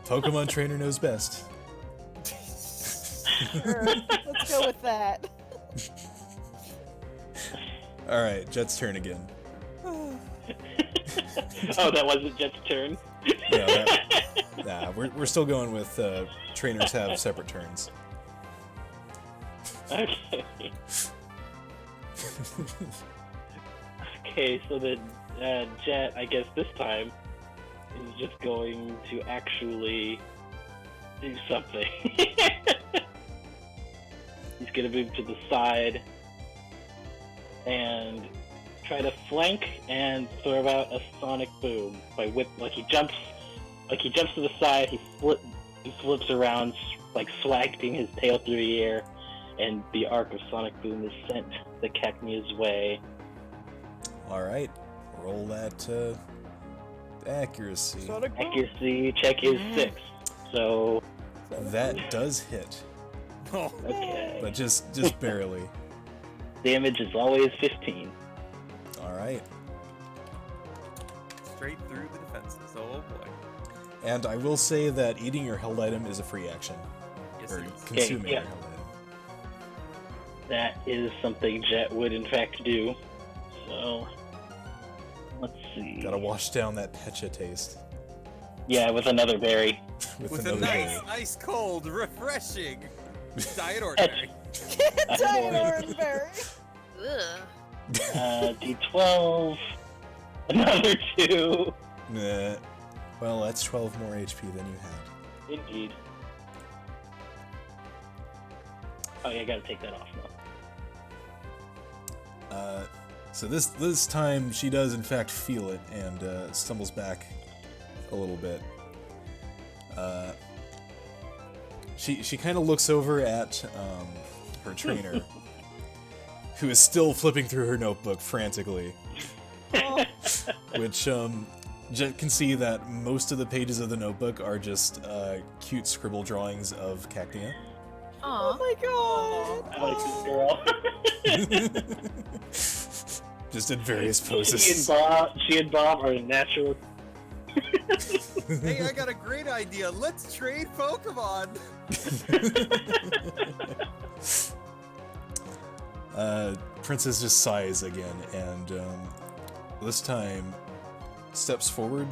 Pokemon trainer knows best. Sure. Let's go with that. All right, Jet's turn again. Oh, that wasn't Jet's turn. No, nah, we're still going with trainers have separate turns. Okay. Okay, so the Jet, I guess this time, is just going to actually do something. He's gonna move to the side and try to flank and throw out a sonic boom by whip. He jumps to the side. He flips around, like swagging his tail through the air, and the arc of Sonic Boom is sent the Cacnea's way. All right, roll that accuracy. Sonic boom. Accuracy check is 6. So, That does hit, Oh, okay. but just barely. Damage is always 15. All right, straight through the defenses. Oh boy. and I will say that eating your held item is a free action, Yes, or it is. consuming yeah. your held item. That is something Jet would in fact do. So, let's see. Gotta wash down that pecha taste Yeah, with another berry. With a another nice, berry. ice cold, refreshing diet ordinary. Giant orange berry. Ugh. D12. Another 2. Nah. Well, that's 12 more HP than you had. Indeed. Oh yeah, I gotta take that off now. So this time she does in fact feel it and stumbles back a little bit. She kind of looks over at her trainer, who is still flipping through her notebook frantically, Oh, which Jet can see that most of the pages of the notebook are just cute scribble drawings of Cacnea. oh Aw. my god. I like this girl. Just in various She poses. and Bob are natural. Hey, I got a great idea. Let's trade Pokemon. Princess just sighs again, and this time steps forward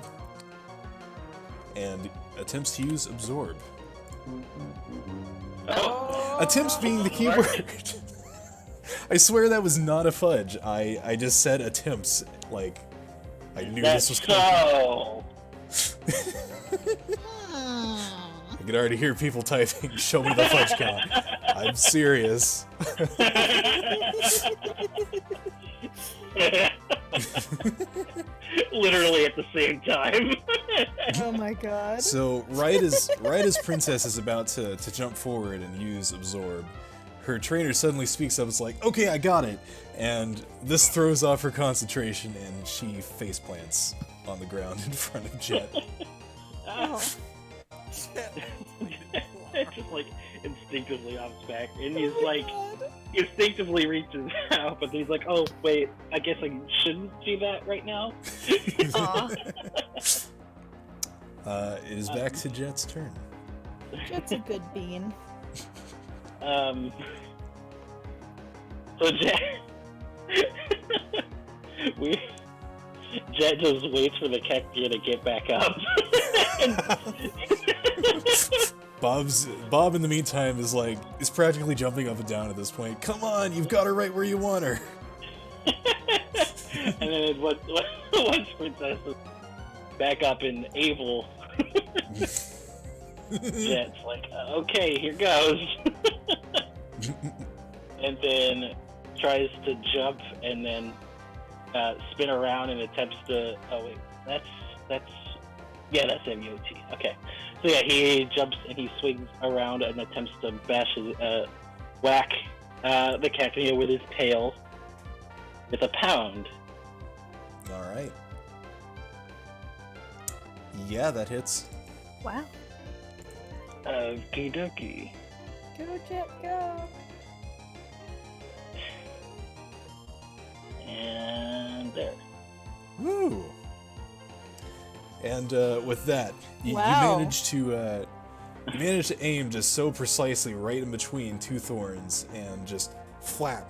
and attempts to use Absorb. Oh, Attempts being the key word. I swear that was not a fudge. I just said attempts, like I knew that's this was coming. so. I can already hear people typing, show me the fudge count. I'm serious. Literally at the same time. Oh my god. So right as Princess is about to jump forward and use Absorb, her trainer suddenly speaks up. It's like, okay, I got it. And this throws off her concentration and she face plants on the ground in front of Jet. Oh. It just like instinctively hops back, and he's Oh my like God. instinctively reaches out, but he's like, "Oh wait, I guess I shouldn't do that right now." Aw. It is back to Jet's turn. Jet's a good bean. So Jet, Jet just waits for the Cacnea to get back up. Bob in the meantime is practically jumping up and down at this point. Come on, you've got her right where you want her. And then once Princess is back up and able, Jet's like, okay, here goes. And then tries to jump and then spin around and attempts to. Oh wait, that's MUT. Okay, so yeah, he jumps and he swings around and attempts to whack the Cacnea with his tail with a pound. All right. Yeah, that hits. Wow. Okie dokie. Go, Jet, go. And there. Woo! And with that, you Wow. manage to aim just so precisely right in between two thorns and just flap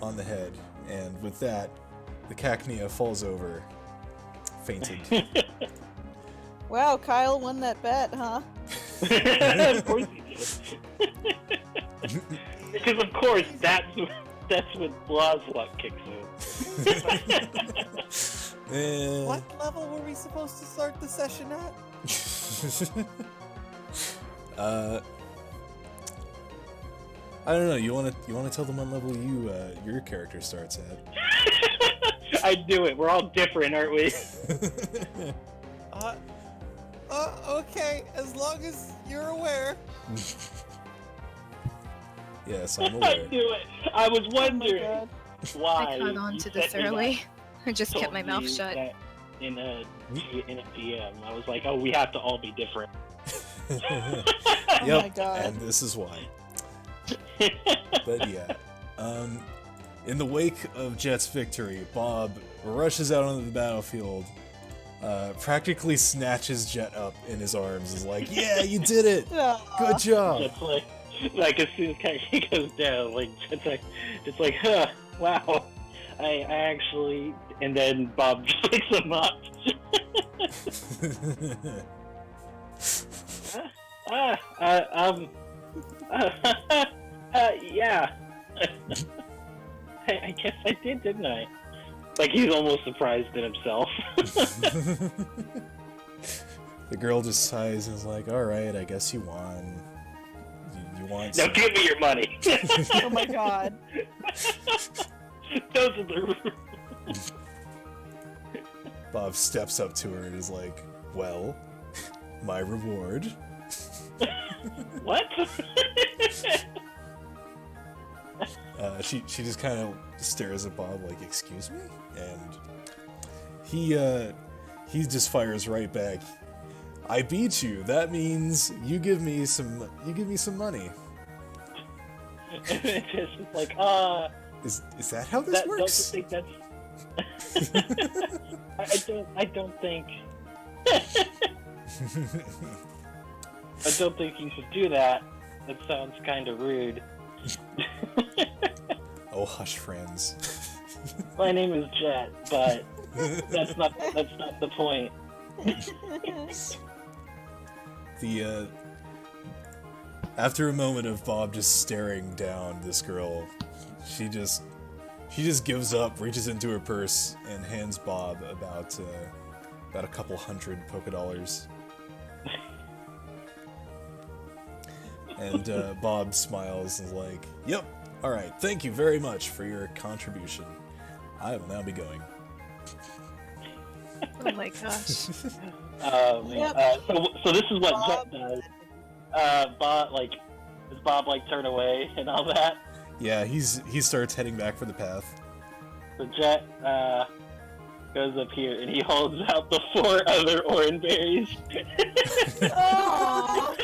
on the head. And with that, the Cacnea falls over, fainted. Wow, Kyle won that bet, huh? Of course he did. Because of course that's when Blah's luck kicks in. Eh. What level were we supposed to start the session at? I don't know. You want to tell them what level your character starts at? I do it. We're all different, aren't we? Okay, as long as you're aware. Yes, I'm I aware. knew it. I was Oh my wondering god. why. I caught on you to this sent me that- early. I just kept told my mouth me shut. that in a DM. I was like, oh, we have to all be different. Oh Yep, my god. and this is why. But yeah, in the wake of Jet's victory, Bob rushes out onto the battlefield, practically snatches Jet up in his arms, is like, "Yeah, you did it! Good job!" Just like as soon as Kyrie goes down, like it's like, huh, wow. I actually, and then Bob just picks him up. Yeah. I guess I didn't I? Like, he's almost surprised in himself. The girl just sighs and is like, "Alright, I guess you won. You want Now some." give me your money. Oh my god. Those are the rules. Bob steps up to her and is like, "Well, my reward." What? She just kind of stares at Bob like, "Excuse me?" And he just fires right back. "I beat you. That means you give me some money." It's just like, Is that how this works? Don't you think that's... I don't think... I don't think you should do that. That sounds kind of rude. Oh, hush, friends. My name is Jet, but that's not the point. After a moment of Bob just staring down this girl, she just gives up, reaches into her purse, and hands Bob about a couple hundred polka dollars. And Bob smiles and is like, "Yep, all right, thank you very much for your contribution. I will now be going." Oh my gosh. Yep. So this is what Bob- Jet does. Does Bob turn away and all that? Yeah, he starts heading back for the path. So Jet goes up here and he holds out the 4 other orange berries. Oh.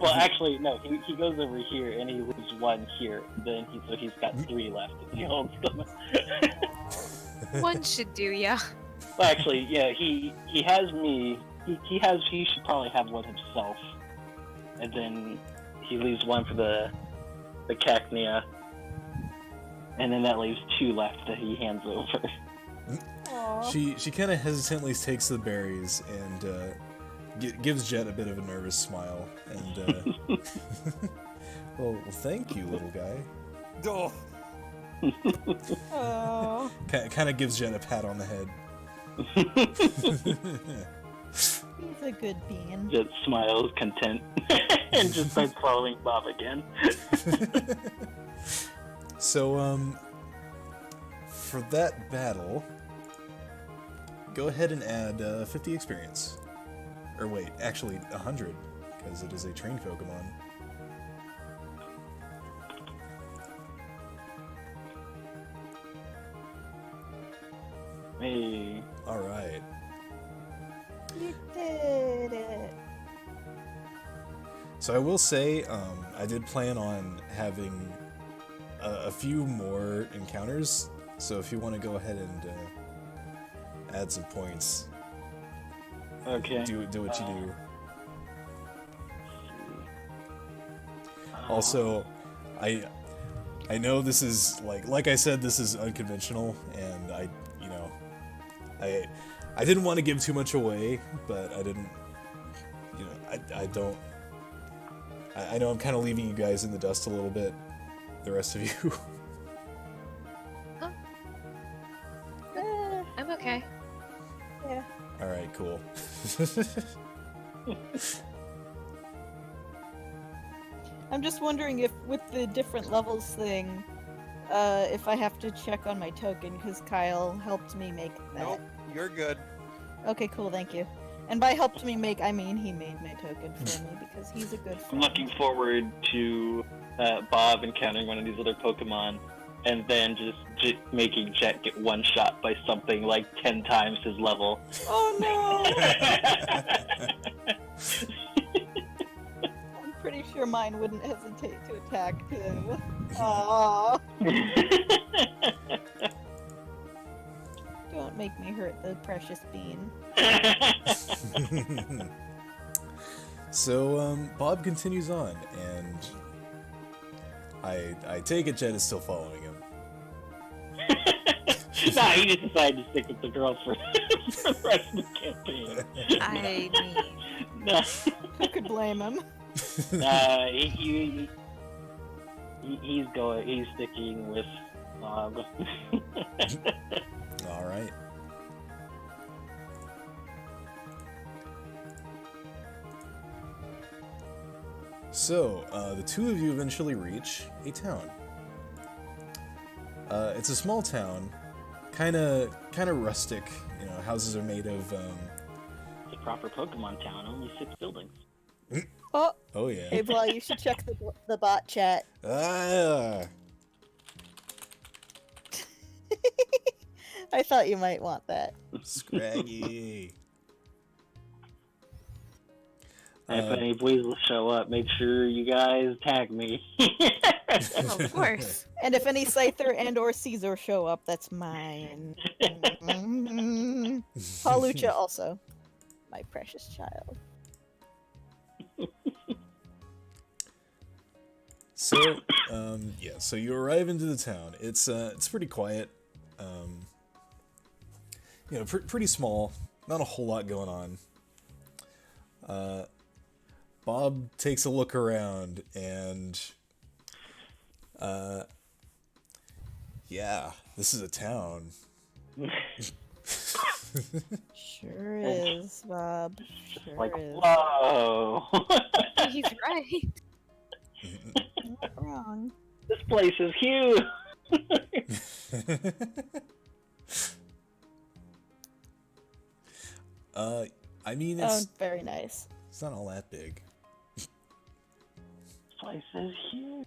Well, actually, no. He goes over here and he leaves 1 here. Then he's got 3 left. And he holds them. One should do, yeah. Well, actually, yeah. He has me. He should probably have 1 himself. And then he leaves 1 for the cacnea. And then that leaves 2 left that he hands over. Aw. She kind of hesitantly takes the berries and gives Jet a bit of a nervous smile. And well, thank you, little guy. Oh, Oh. Kind of gives Jet a pat on the head. He's a good bean. Jet smiles, content, and just starts following Bob again. So, for that battle, go ahead and add 50 experience. Or wait, actually 100, because it is a trained Pokemon. Hey. Alright. You did it. So I will say, I did plan on having a few more encounters, so if you want to go ahead and add some points, Okay. do what you do. Also, I know this is like I said, this is unconventional, and I didn't want to give too much away, but I didn't, I know I'm kind of leaving you guys in the dust a little bit, the rest of you. I'm okay. Yeah. All right, cool. I'm just wondering if, with the different levels thing, if I have to check on my token, because Kyle helped me make that. nope, you're good. Okay, cool, thank you. And by helped me make, I mean he made my token for me because he's a good I'm friend. looking forward to Bob encountering one of these other Pokemon, and then just making Jet get one shot by something like 10 times his level. Oh no! I'm pretty sure mine wouldn't hesitate to attack him. Aww. Don't make me hurt the precious bean. So, Bob continues on, and I take it Jet is still following him. Nah, he just decided to stick with the girl for the rest of the campaign. I mean, Nah, Who could blame him? he's sticking with Bob. All right. So, the two of you eventually reach a town. It's a small town, kind of rustic. You know, houses are made of. It's a proper Pokemon town, only 6 buildings. Oh, Oh yeah. hey, Blah, you should check the bot chat. Ah. I thought you might want that. Scraggy. If any boys will show up, make sure you guys tag me. of course. And if any Scyther and or Caesar show up, that's mine. Palucha also. My precious child. So, yeah. So you arrive into the town. It's pretty quiet. You know, pretty small. Not a whole lot going on. Bob takes a look around and, yeah, this is a town. Sure is, Bob. Sure Like, is. whoa! He's right. Not wrong. This place is huge! I mean, Oh, it's very nice. not all that big. This place is huge.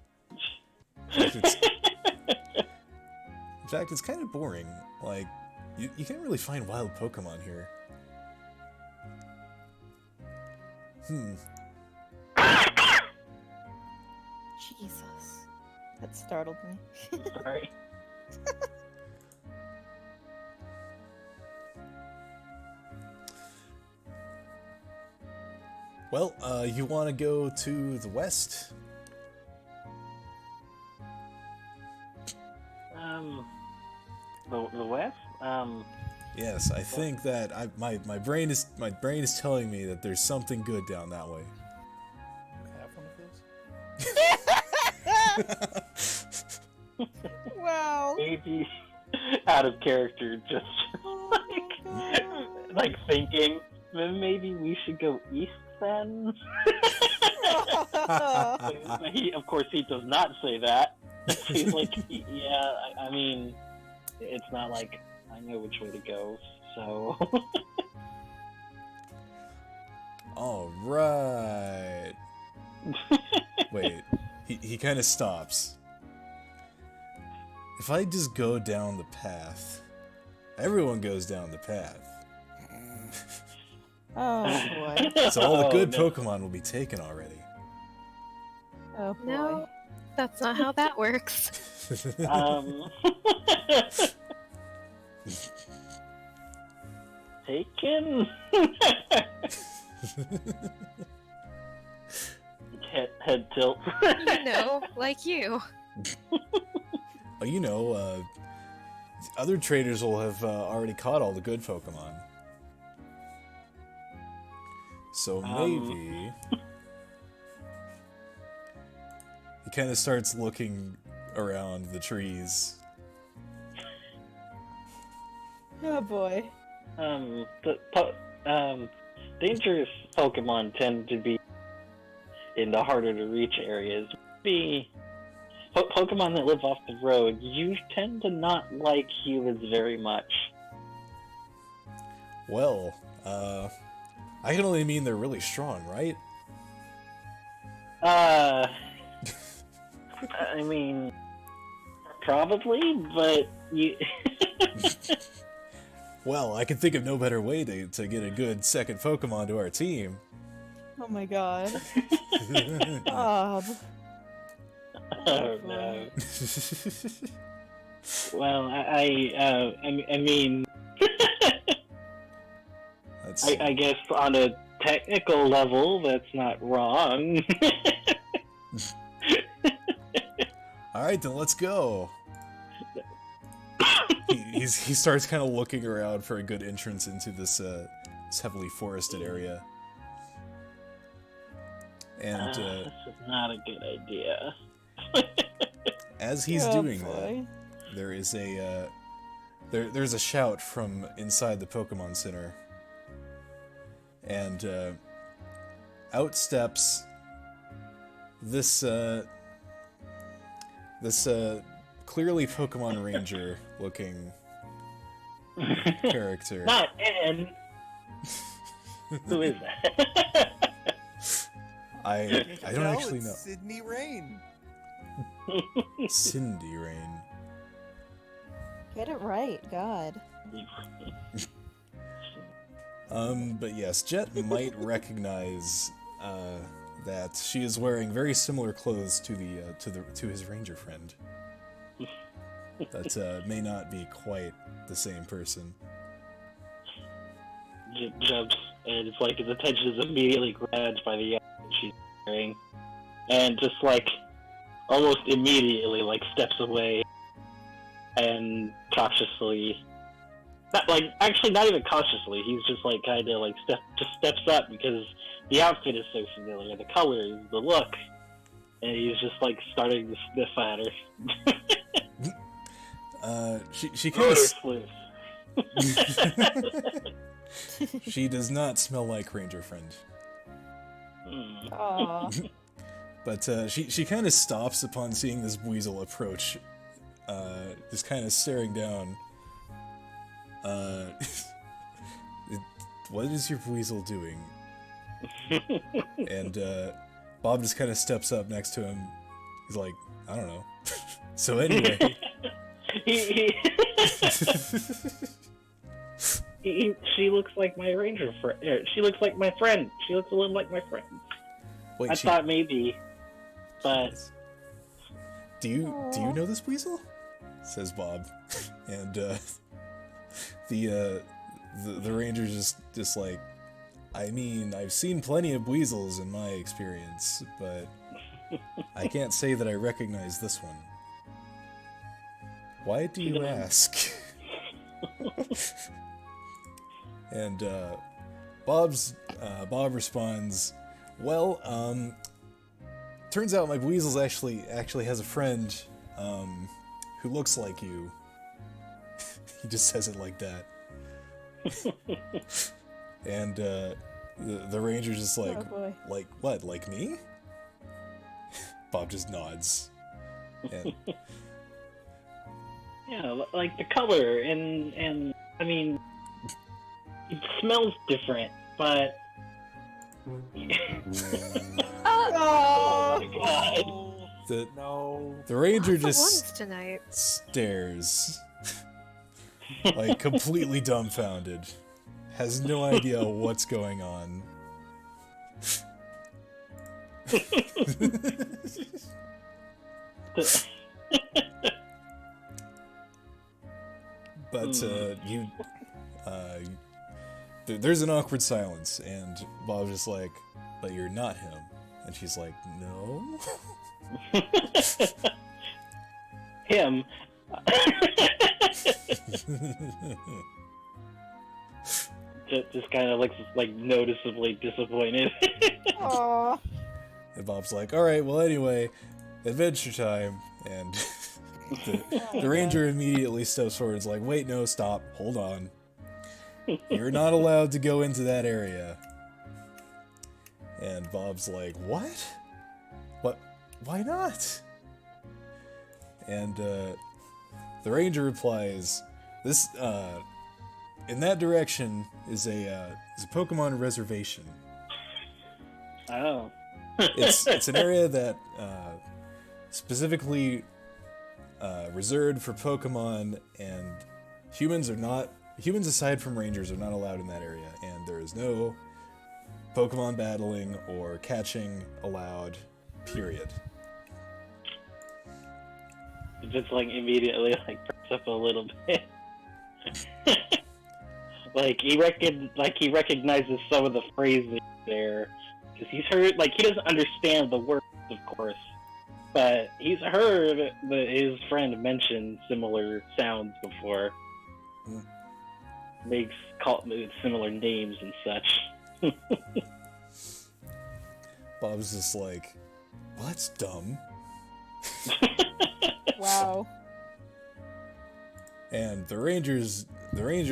In fact, it's kind of boring. Like, you can't really find wild Pokemon here. Jesus. That startled me. Sorry. Well, you want to go to the west? The West? Yes, I think that my brain is telling me that there's something good down that way. Have one of those? Wow. Maybe out of character, just Oh my God. like thinking, maybe we should go east then? Of course, he does not say that. He's like, yeah, I mean, it's not like I know which way to go, so... All right. Wait, he kind of stops. If I just go down the path, everyone goes down the path. Oh boy. So all the Oh, good no. Pokemon will be taken already. Oh boy. No, that's not how that works. Taken? head tilt. You know, like you. Oh, you know, other traders will have already caught all the good Pokemon. So maybe... He kind of starts looking around the trees. Oh boy. Dangerous Pokemon tend to be in the harder to reach areas. Pokemon that live off the road, you tend to not like humans very much. Well, I can only mean they're really strong, right? I mean, probably, but you. Well, I can think of no better way to get a good second Pokemon to our team. Oh my god. Bob. Oh no. Well, I mean, I guess on a technical level, that's not wrong. All right, then let's go. He starts kind of looking around for a good entrance into this heavily forested area. And this is not a good idea. as he's doing that, there is there's a shout from inside the Pokemon Center. And out steps this clearly Pokemon Ranger looking character. Not N. Who is that? I don't actually it's know. Sydney Rain. Cindy Rain. Get it right, God. But yes, Jet might recognize that she is wearing very similar clothes to his ranger friend. That may not be quite the same person. Jumps, and it's like his attention is immediately grabbed by the outfit she's wearing, and just like almost immediately like steps away and cautiously. Not even cautiously. He's just like kind of like steps up because the outfit is so familiar, the colors, the look, and he's just like starting to sniff at her. She kind of. She does not smell like Ranger Friend. Aww. But she kind of stops upon seeing this Weasel approach, just kind of staring down. What is your Weasel doing? And Bob just kind of steps up next to him. He's like, I don't know. So anyway. She looks like my ranger friend. She looks like my friend. She looks a little like my friend. Wait, I thought maybe, but do you know this Weasel? Says Bob, and the ranger's just like, I mean, I've seen plenty of Weasels in my experience, but I can't say that I recognize this one. Why do you ask? And Bob responds, well, turns out my Weasel's actually has a friend who looks like you. He just says it like that. And the ranger's just like, Oh boy. like what? Like me? Bob just nods. And yeah, like the color and I mean, it smells different, but. Oh my god. The ranger The ones just tonight. stares, like completely dumbfounded, has no idea what's going on. But there's an awkward silence, and Bob's just like, but you're not him. And she's like, no? Him. just kind of looks like noticeably disappointed. Aw. And Bob's like, alright, well anyway, adventure time. And the ranger immediately steps forward and is like, wait, no, stop, hold on. You're not allowed to go into that area. And Bob's like, what? What? Why not? And the ranger replies, in that direction is a Pokemon reservation. Oh. It's an area that specifically reserved for Pokemon, and humans aside from rangers are not allowed in that area, and there is no Pokemon battling or catching allowed, period. Just like immediately like perks up a little bit. he recognizes some of the phrases there, because he's heard, like, he doesn't understand the words, of course, but he's heard his friend mention similar sounds before. Call similar names and such. Bob's just like, well, that's dumb. Wow. And the ranger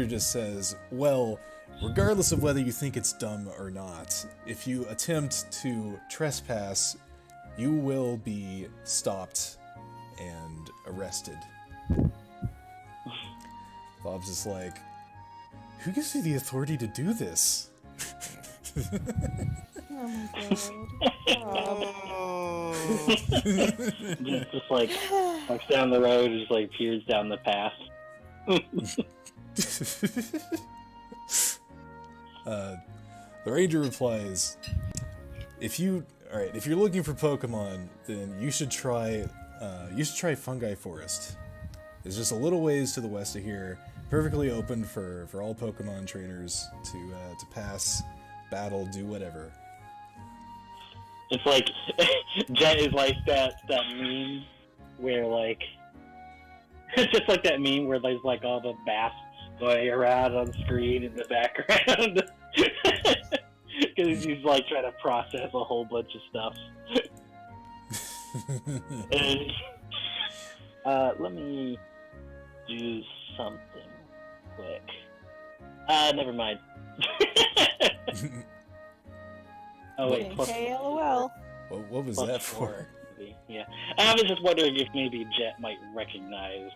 just says, well, regardless of whether you think it's dumb or not, if you attempt to trespass, you will be stopped and arrested. Bob's just like, who gives you the authority to do this? Oh my god. just like walks down the road, just like peers down the path. The ranger replies, if you're looking for Pokemon, then you should try Fungi Forest. It's just a little ways to the west of here, perfectly open for all Pokemon trainers to pass, battle, do whatever. It's like Jet is like that meme where like it's just like that meme where there's like all the bats going around on screen in the background because he's like trying to process a whole bunch of stuff. And let me do something quick. Never mind. Oh wait, Okay, LOL. What was that for? Yeah, I was just wondering if maybe Jet might recognize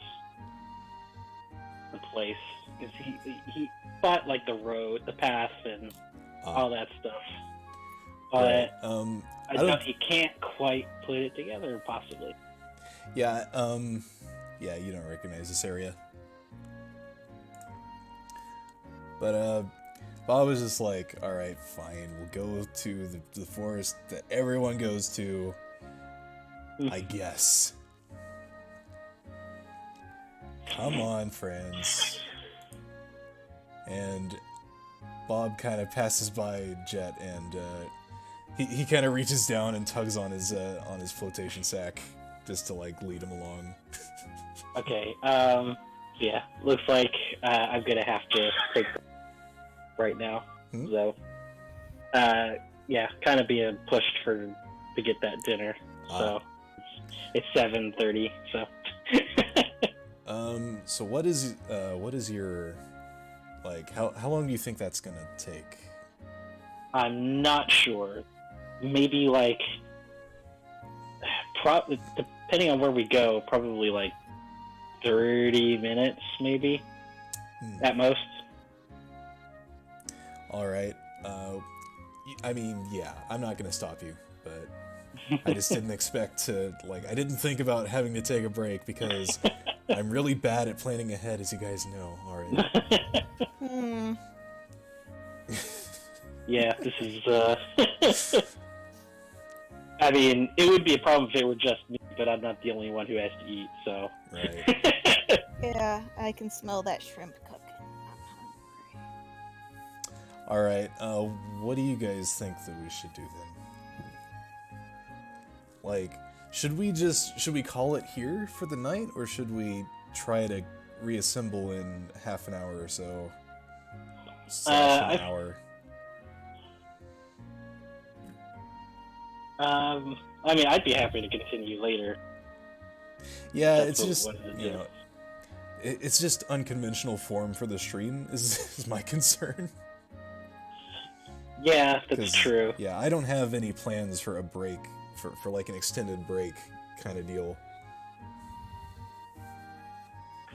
the place, because he thought like the road, the path, and all that stuff. But right. I don't. He can't quite put it together, possibly. Yeah. Yeah, you don't recognize this area. But Bob was just like, all right, fine, we'll go to the forest that everyone goes to, I guess. Come on, friends. And Bob kind of passes by Jet, and he kind of reaches down and tugs on his flotation sack just to like lead him along. Okay. Yeah. Looks like I'm gonna have to take right now. So, yeah, kind of being pushed to get that dinner. So it's 7:30. So. So what is your, like, how long do you think that's gonna take? I'm not sure. Maybe like, depending on where we go, probably like 30 minutes, maybe at most. All right. I mean, yeah, I'm not gonna stop you, but I just didn't expect to, like, I didn't think about having to take a break because I'm really bad at planning ahead, as you guys know already. Yeah, this is, I mean, it would be a problem if it were just me, but I'm not the only one who has to eat, so. Right. Yeah, I can smell that shrimp cooking. I'm hungry. Alright, what do you guys think that we should do then? Like, should we call it here for the night, or should we try to reassemble in half an hour or so? An hour. I mean, I'd be happy to continue later. Yeah, it's just, you know, it's just unconventional form for the stream is my concern. Yeah, that's true. Yeah, I don't have any plans for a break, for like an extended break kind of deal.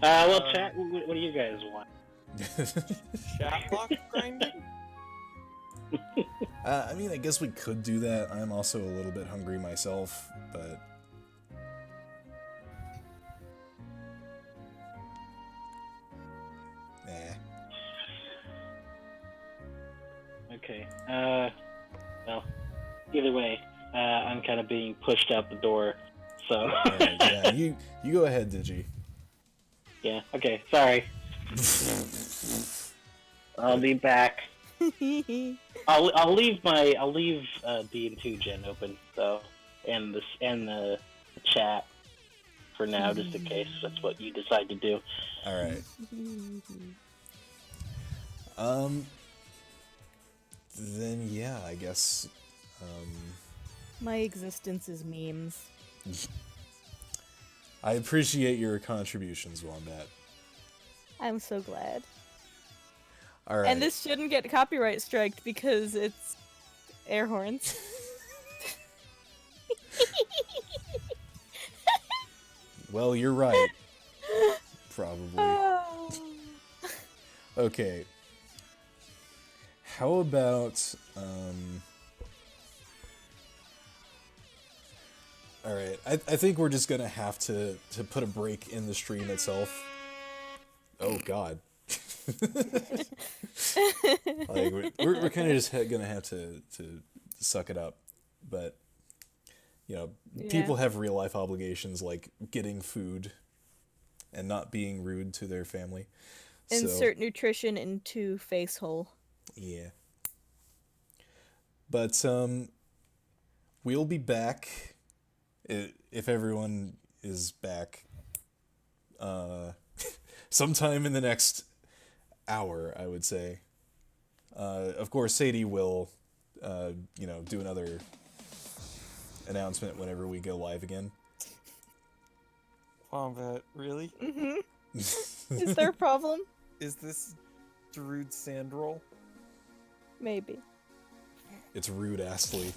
Well, chat, what do you guys want? Shatlock grinding? I mean, I guess we could do that. I'm also a little bit hungry myself, but... Okay. Well, either way, I'm kind of being pushed out the door, so... Alright, yeah, you go ahead, Digi. Yeah, okay, sorry. I'll be back. I'll leave D&2 Gen open though, and the chat for now, just in case that's what you decide to do. All right. Then yeah, I guess. My existence is memes. I appreciate your contributions, Wombat. I'm so glad. All right. And this shouldn't get copyright striked because it's air horns. Well, you're right. Probably. Okay. How about all right. I think we're just gonna have to put a break in the stream itself. Oh God. Like we're kind of just gonna have to suck it up, but you know, people have real life obligations like getting food and not being rude to their family. Insert nutrition into face hole. Yeah. But we'll be back if everyone is back sometime in the next hour, I would say. Of course, Sadie will do another announcement whenever we go live again. Wombat, really? Mm-hmm. Is there a problem? Is this Darude Sandroll? Maybe. It's rude, Astley.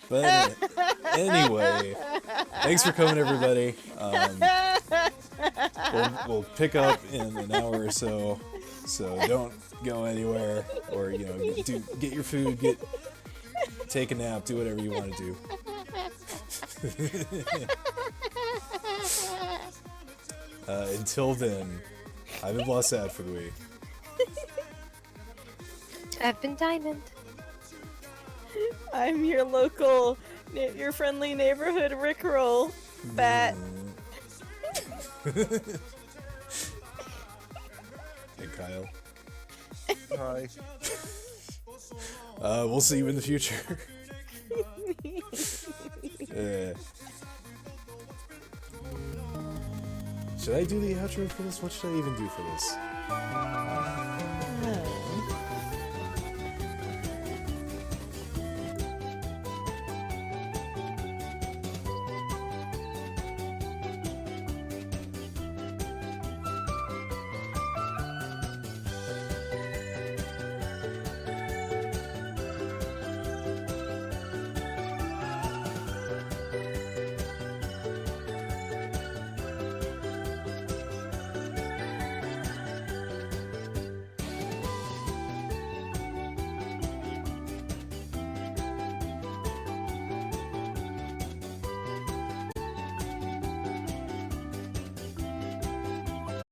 But anyway, thanks for coming, everybody. We'll pick up in an hour or so don't go anywhere, or get your food, take a nap, do whatever you want to do. Until then, I've been Blossad for the week. I've been Diamond. I'm your local, your friendly neighborhood Rickroll. Bat. Hey, Kyle. Hi. We'll see you in the future. Should I do the outro for this? What should I even do for this?